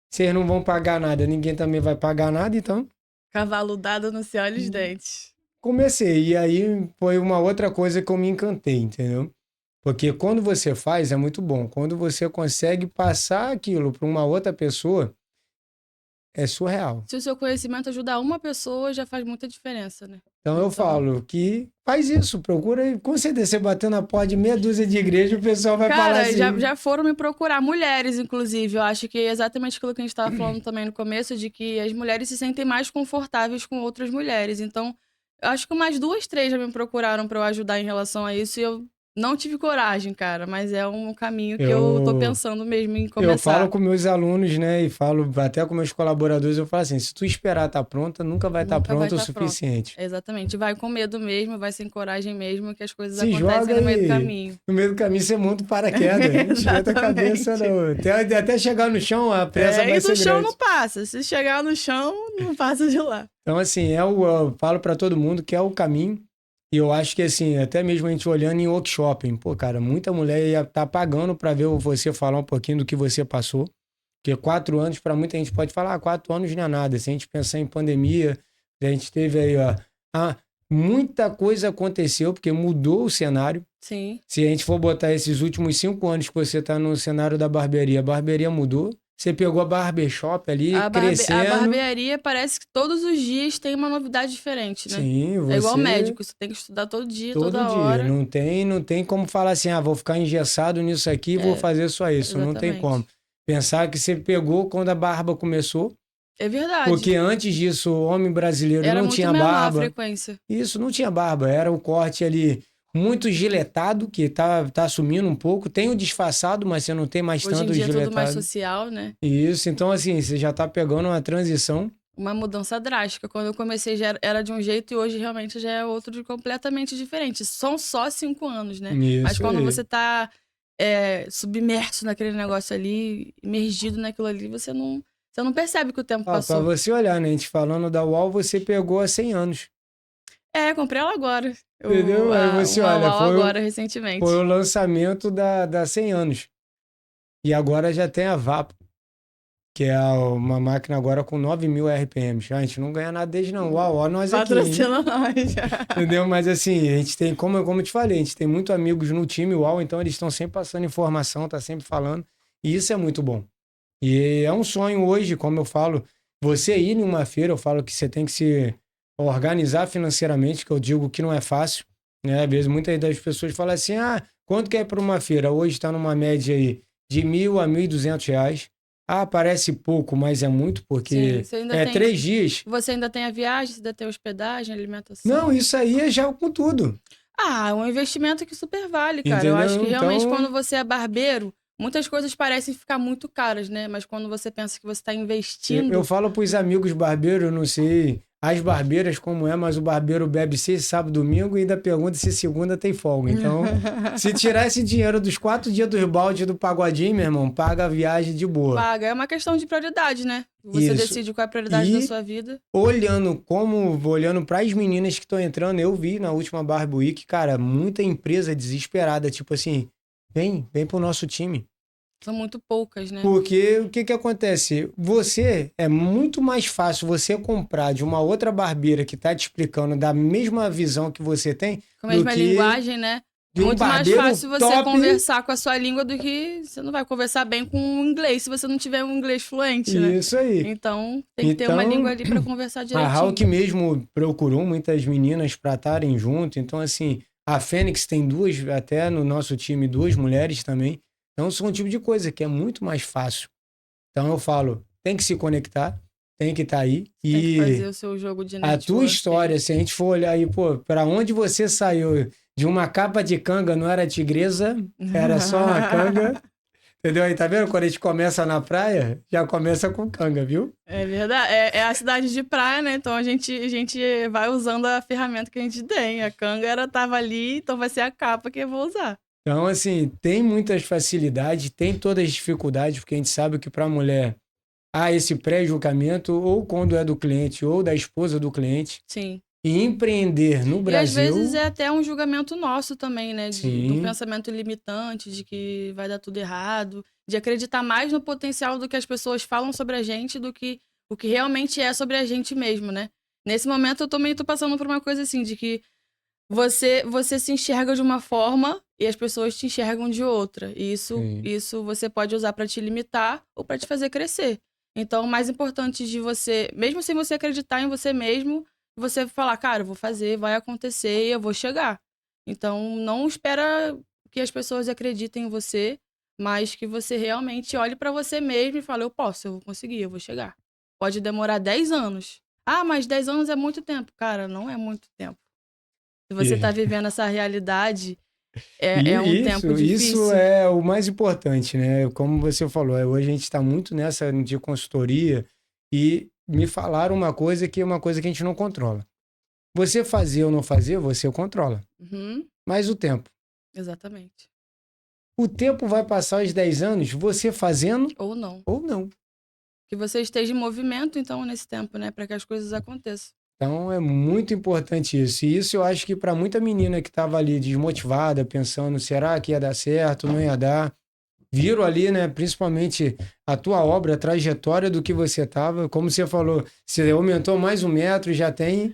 vocês não vão pagar nada, ninguém também vai pagar nada, então... Cavalo dado não se olha os dentes. Comecei, e aí foi uma outra coisa que eu me encantei, entendeu? Porque quando você faz, é muito bom. Quando você consegue passar aquilo para uma outra pessoa, é surreal. Se o seu conhecimento ajudar uma pessoa, já faz muita diferença, né? Então eu falo que faz isso, procura, com certeza, você bater na porta de meia dúzia de igreja, o pessoal vai falar assim... já foram me procurar, mulheres, inclusive. Eu acho que é exatamente aquilo que a gente estava falando também no começo, de que as mulheres se sentem mais confortáveis com outras mulheres. Então, eu acho que umas 2, 3 já me procuraram para eu ajudar em relação a isso e eu não tive coragem, cara. Mas é um caminho que eu tô pensando mesmo em começar. Eu falo com meus alunos, né, e falo até com meus colaboradores, eu falo assim, se tu esperar estar pronta, nunca vai estar pronta o suficiente. Exatamente. Vai com medo mesmo, vai sem coragem mesmo, que as coisas se acontecem joga no meio do caminho. No meio do caminho você monta o paraquedas, não esquenta a cabeça não. Até chegar no chão, a pressa vai ser grande. E do chão não passa. Se chegar no chão, não passa de lá. Então, assim, eu falo para todo mundo que é o caminho. E eu acho que, assim, até mesmo a gente olhando em workshop, pô, cara, muita mulher ia estar pagando para ver você falar um pouquinho do que você passou. Porque 4 anos, para muita gente pode falar, 4 anos não é nada. Se a gente pensar em pandemia, a gente teve aí, ó, muita coisa aconteceu, porque mudou o cenário. Sim. Se a gente for botar esses últimos 5 anos que você tá no cenário da barbearia, a barbearia mudou. Você pegou a barbershop ali, A crescendo. barbearia parece que todos os dias tem uma novidade diferente, né? Sim, você... É igual médico, você tem que estudar todo dia, todo toda dia. hora. Não tem como falar assim, vou ficar engessado nisso aqui e vou fazer só isso. Exatamente. Não tem como. Pensar que você pegou quando a barba começou. É verdade. Porque antes disso, o homem brasileiro Era não muito tinha menor barba. a frequência. Isso, não tinha barba. Era o corte ali muito giletado, que tá sumindo um pouco. Tem o disfarçado, mas você não tem mais Hoje tanto em dia é giletado. tudo mais social, né? Isso, então assim, você já tá pegando uma transição. Uma mudança drástica. Quando eu comecei já era de um jeito e hoje realmente já é outro completamente diferente. São só 5 anos, né? Isso Mas quando aí. você tá submerso naquele negócio ali, imergido naquilo ali, você não percebe que o tempo Pra passou. você olhar, né? A gente falando da UOL, você pegou há 100 anos. Comprei ela agora. Entendeu? Aí você uma olha, UAU agora, recentemente. foi o lançamento da 100 anos. E agora já tem a Vapo, que é uma máquina agora com 9.000 RPMs. A gente não ganha nada desde não. Uau, nós aqui. Patrocina nós. Entendeu? Mas assim, a gente tem, como eu te falei, a gente tem muitos amigos no time UOL, então eles estão sempre passando informação, tá sempre falando. E isso é muito bom. E é um sonho hoje, como eu falo, você ir em uma feira, eu falo que você tem que se organizar financeiramente, que eu digo que não é fácil, né? Às vezes muitas das pessoas falam assim, quanto que é para uma feira? Hoje está numa média aí de R$ 1.000 a R$ 1.200. Parece pouco, mas é muito, porque Sim, você 3 dias. Você ainda tem a viagem, você ainda tem hospedagem, alimentação. Não, isso aí é já com tudo. É um investimento que super vale, cara. Entendeu? Eu acho que realmente Então... quando você é barbeiro, muitas coisas parecem ficar muito caras, né? Mas quando você pensa que você está investindo... Eu falo pros amigos barbeiros, eu não sei as barbeiras como é, mas o barbeiro bebe sexta, sábado, domingo e ainda pergunta se segunda tem folga. Então, se tirar esse dinheiro dos 4 dias do balde do pagodinho, meu irmão, paga a viagem de boa. Paga. É uma questão de prioridade, né? Você decide qual é a prioridade da sua vida. Olhando para as meninas que estão entrando, eu vi na última Barba Week, cara, muita empresa desesperada, tipo assim, vem pro nosso time. São muito poucas, né? Porque o que acontece? É muito mais fácil você comprar de uma outra barbeira que tá te explicando da mesma visão que você tem. Com a mesma linguagem, né? Muito mais fácil você conversar com a sua língua do que você não vai conversar bem com o inglês se você não tiver um inglês fluente, né? Isso aí. Então, tem que ter uma língua ali para conversar direitinho. A Hulk mesmo procurou muitas meninas para estarem junto. Então, assim, a Fênix tem 2, até no nosso time, 2 mulheres também. Então, são um tipo de coisa que é muito mais fácil. Então, eu falo, tem que se conectar, tem que estar aí. Tem que fazer o seu jogo de network. A tua história, se a gente for olhar aí, para onde você saiu de uma capa de canga, não era tigresa, era só uma canga. Entendeu? Aí, tá vendo? Quando a gente começa na praia, já começa com canga, viu? É verdade. É a cidade de praia, né? Então, a gente vai usando a ferramenta que a gente tem. A canga tava ali, então vai ser a capa que eu vou usar. Então, assim, tem muitas facilidades, tem todas as dificuldades, porque a gente sabe que para a mulher há esse pré-julgamento, ou quando é do cliente, ou da esposa do cliente. Sim. E empreender no Brasil... E às vezes é até um julgamento nosso também, né? De um pensamento limitante, de que vai dar tudo errado, de acreditar mais no potencial do que as pessoas falam sobre a gente do que o que realmente é sobre a gente mesmo, né? Nesse momento eu também tô passando por uma coisa assim, de que você se enxerga de uma forma e as pessoas te enxergam de outra. E isso você pode usar para te limitar ou para te fazer crescer. Então, o mais importante de você, mesmo sem você acreditar em você mesmo, você falar, cara, eu vou fazer, vai acontecer e eu vou chegar. Então, não espera que as pessoas acreditem em você, mas que você realmente olhe para você mesmo e fale, eu vou conseguir, eu vou chegar. Pode demorar 10 anos. Mas 10 anos é muito tempo. Cara, não é muito tempo. Se você está vivendo essa realidade, é um tempo difícil. Isso é o mais importante, né? Como você falou, hoje a gente está muito nessa de consultoria e me falaram uma coisa que é uma coisa que a gente não controla. Você fazer ou não fazer, você controla. Mas o tempo. Exatamente. O tempo vai passar os 10 anos, você fazendo... Ou não. Ou não. Que você esteja em movimento, então, nesse tempo, né? Para que as coisas aconteçam. Então, é muito importante isso. E isso eu acho que para muita menina que estava ali desmotivada, pensando, será que ia dar certo, não ia dar? viram ali, né, principalmente a tua obra, a trajetória do que você tava. Como você falou, você aumentou mais 1 metro, já tem...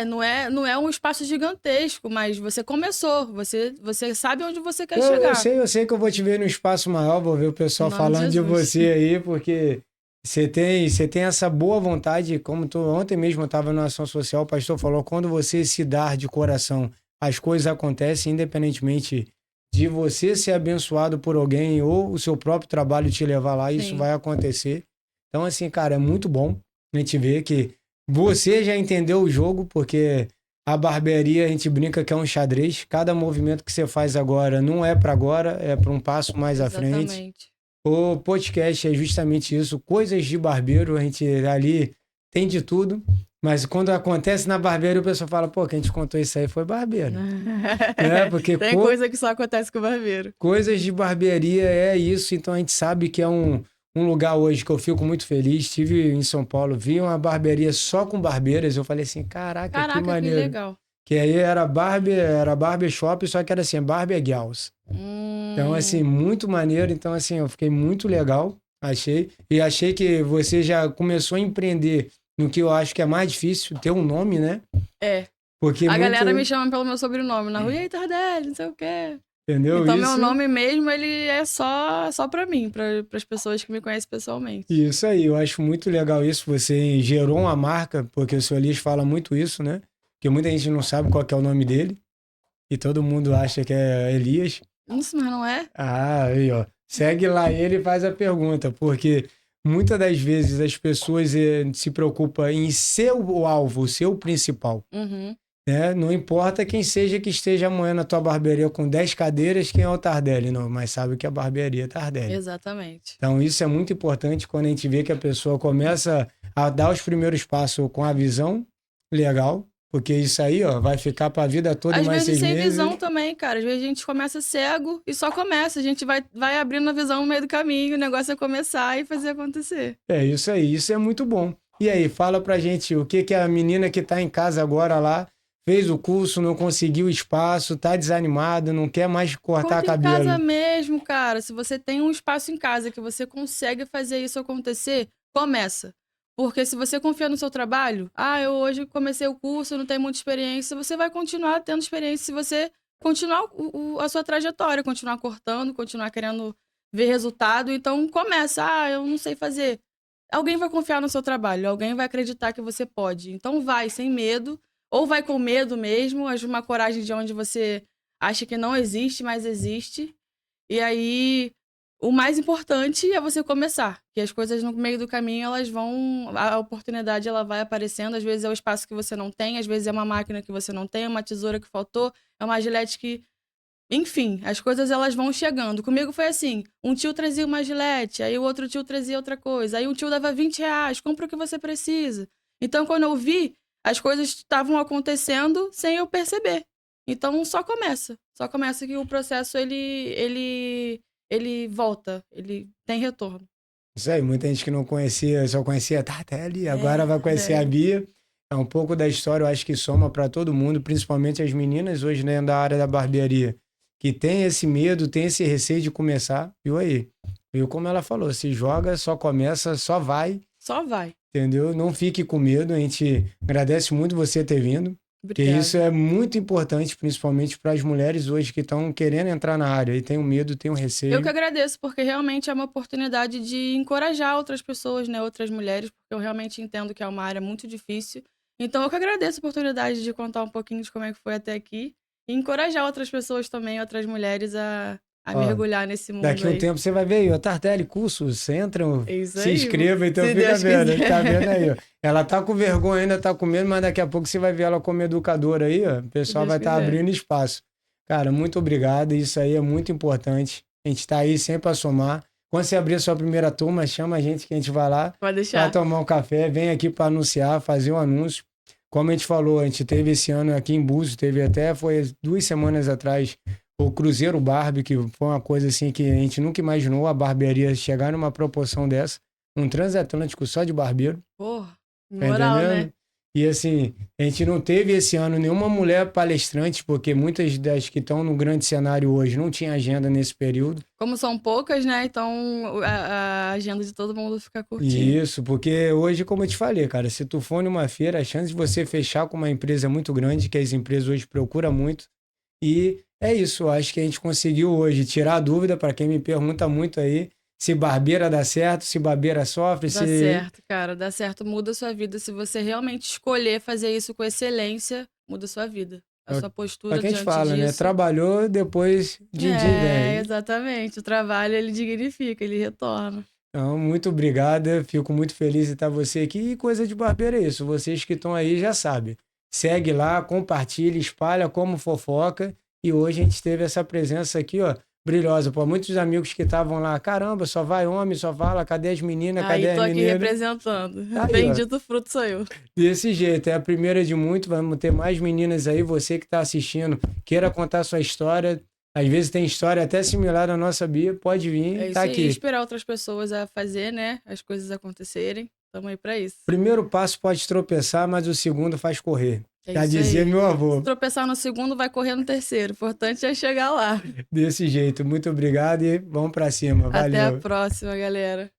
Não é um espaço gigantesco, mas você começou, você sabe onde você quer chegar. Eu sei que eu vou te ver no espaço maior, vou ver o pessoal Em nome de falando de Jesus. você aí, porque você tem essa boa vontade, como ontem mesmo eu estava numa ação social, o pastor falou, quando você se dar de coração, as coisas acontecem, independentemente de você ser abençoado por alguém ou o seu próprio trabalho te levar lá, isso Sim. vai acontecer. Então, assim, cara, é muito bom a gente ver que você já entendeu o jogo, porque a barbearia, a gente brinca que é um xadrez. Cada movimento que você faz agora não é para agora, é para um passo mais à frente. Exatamente. O podcast é justamente isso, coisas de barbeiro, a gente ali tem de tudo, mas quando acontece na barbearia o pessoal fala, pô, quem te contou isso aí foi barbeiro. Porque Tem coisa que só acontece com o barbeiro. coisas de barbearia é isso, então a gente sabe que é um lugar hoje que eu fico muito feliz. Estive em São Paulo, vi uma barbearia só com barbeiras, eu falei assim, caraca, que Que maneiro. legal. Que aí era barbershop, só que era assim, barber girls. Então, assim, muito maneiro. Então, assim, eu fiquei muito legal, achei. E achei que você já começou a empreender no que eu acho que é mais difícil, ter um nome, né? Porque A galera me chama pelo meu sobrenome na rua, e aí, Tardelli, não sei o quê. Entendeu? Então, isso... meu nome mesmo, ele é só pra mim, pras pessoas que me conhecem pessoalmente. Isso aí, eu acho muito legal isso. Você gerou uma marca, porque o seu Elias fala muito isso, né? Porque muita gente não sabe qual que é o nome dele. E todo mundo acha que é Elias. Isso, mas não é? Aí, ó. Segue lá ele e faz a pergunta, porque muitas das vezes as pessoas se preocupam em ser o alvo, ser o principal. Né? Não importa quem seja que esteja amanhã na tua barbearia com 10 cadeiras, quem é o Tardelli, não, mas sabe que a barbearia é Tardelli. Exatamente. Então isso é muito importante quando a gente vê que a pessoa começa a dar os primeiros passos com a visão, legal, porque isso aí, ó, vai ficar para a vida toda. Às mais vezes 6 sem meses. visão também, cara. Às vezes a gente começa cego e só começa. A gente vai abrindo a visão no meio do caminho, o negócio é começar e fazer acontecer. É isso aí, isso é muito bom. E aí, fala pra gente o que a menina que tá em casa agora lá, fez o curso, não conseguiu espaço, tá desanimada, não quer mais cortar cabelo. Em casa mesmo, cara. Se você tem um espaço em casa que você consegue fazer isso acontecer, começa. Porque se você confia no seu trabalho, eu hoje comecei o curso, não tenho muita experiência, você vai continuar tendo experiência se você continuar a sua trajetória, continuar cortando, continuar querendo ver resultado. Então, começa. Eu não sei fazer. Alguém vai confiar no seu trabalho, alguém vai acreditar que você pode. Então, vai sem medo, ou vai com medo mesmo, age uma coragem de onde você acha que não existe, mas existe. E aí, o mais importante é você começar. Que as coisas no meio do caminho, elas vão... A oportunidade, ela vai aparecendo. Às vezes é o espaço que você não tem, às vezes é uma máquina que você não tem, é uma tesoura que faltou, é uma gilete que... Enfim, as coisas, elas vão chegando. Comigo foi assim, um tio trazia uma gilete, aí o outro tio trazia outra coisa, aí um tio dava R$20, compra o que você precisa. Então, quando eu vi, as coisas estavam acontecendo sem eu perceber. Então, só começa que o processo, ele volta, ele tem retorno. Isso aí, muita gente que não conhecia, só conhecia a Tardelli, agora vai conhecer a Bia. É um pouco da história, eu acho que soma para todo mundo, principalmente as meninas hoje, né, da área da barbearia, que tem esse medo, tem esse receio de começar. Viu aí? Viu como ela falou, se joga, só começa, só vai. Só vai. Entendeu? Não fique com medo, a gente agradece muito você ter vindo. Porque isso é muito importante, principalmente para as mulheres hoje que estão querendo entrar na área e tem um medo, tem um receio. Eu que agradeço, porque realmente é uma oportunidade de encorajar outras pessoas, né, outras mulheres, porque eu realmente entendo que é uma área muito difícil. Então eu que agradeço a oportunidade de contar um pouquinho de como é que foi até aqui e encorajar outras pessoas também, outras mulheres a mergulhar nesse mundo. Daqui a um tempo você vai ver aí, ó, Tardelli, curso, você entra, se inscreva, então fica vendo, tá vendo aí, ó. Ela tá com vergonha ainda, tá com medo, mas daqui a pouco você vai ver ela como educadora aí, ó, o pessoal vai estar abrindo espaço. Cara, muito obrigado, isso aí é muito importante, a gente tá aí sempre a somar. Quando você abrir a sua primeira turma, chama a gente que a gente vai lá, pode deixar, vai tomar um café, vem aqui para anunciar, fazer um anúncio. Como a gente falou, a gente teve esse ano aqui em Búzios, foi 2 semanas atrás, o Cruzeiro Barbie, que foi uma coisa assim que a gente nunca imaginou a barbearia chegar numa proporção dessa. Um transatlântico só de barbeiro. Porra, moral, né? E assim, a gente não teve esse ano nenhuma mulher palestrante, porque muitas das que estão no grande cenário hoje não tinha agenda nesse período. Como são poucas, né? Então a agenda de todo mundo fica curtinha. Isso, porque hoje, como eu te falei, cara, se tu for numa feira, a chance de você fechar com uma empresa é muito grande, que as empresas hoje procuram muito. E é isso, eu acho que a gente conseguiu hoje tirar a dúvida para quem me pergunta muito aí se barbeira dá certo, se barbeira sofre, Dá se. certo, cara. Dá certo, muda a sua vida. Se você realmente escolher fazer isso com excelência, muda a sua vida. A É sua o postura que a gente diante fala, né? disso. Trabalhou, depois din-din É, vem. exatamente. O trabalho, ele dignifica, ele retorna. Então, muito obrigado, fico muito feliz de estar você aqui. E coisa de barbeiro é isso, vocês que estão aí já sabem. Segue lá, compartilha, espalha como fofoca. E hoje a gente teve essa presença aqui, ó, brilhosa. Pô, muitos amigos que estavam lá, caramba, só vai homem, só fala, cadê as meninas, Aí, cadê as tô aqui meninas? representando. Tá aí, ó. Bendito fruto sou eu. Desse jeito, é a primeira de muito. Vamos ter mais meninas aí. Você que está assistindo, queira contar sua história. Às vezes tem história até similar à nossa Bia, pode vir, É tá isso aí, aqui. esperar outras pessoas a fazer, né? As coisas acontecerem. Tamo aí pra isso. Primeiro passo pode tropeçar, mas o segundo faz correr. É Já isso dizia aí. meu Se avô. tropeçar no segundo, vai correr no terceiro. O importante é chegar lá. Desse jeito. Muito obrigado e vamos para cima. Até a Valeu. próxima, galera.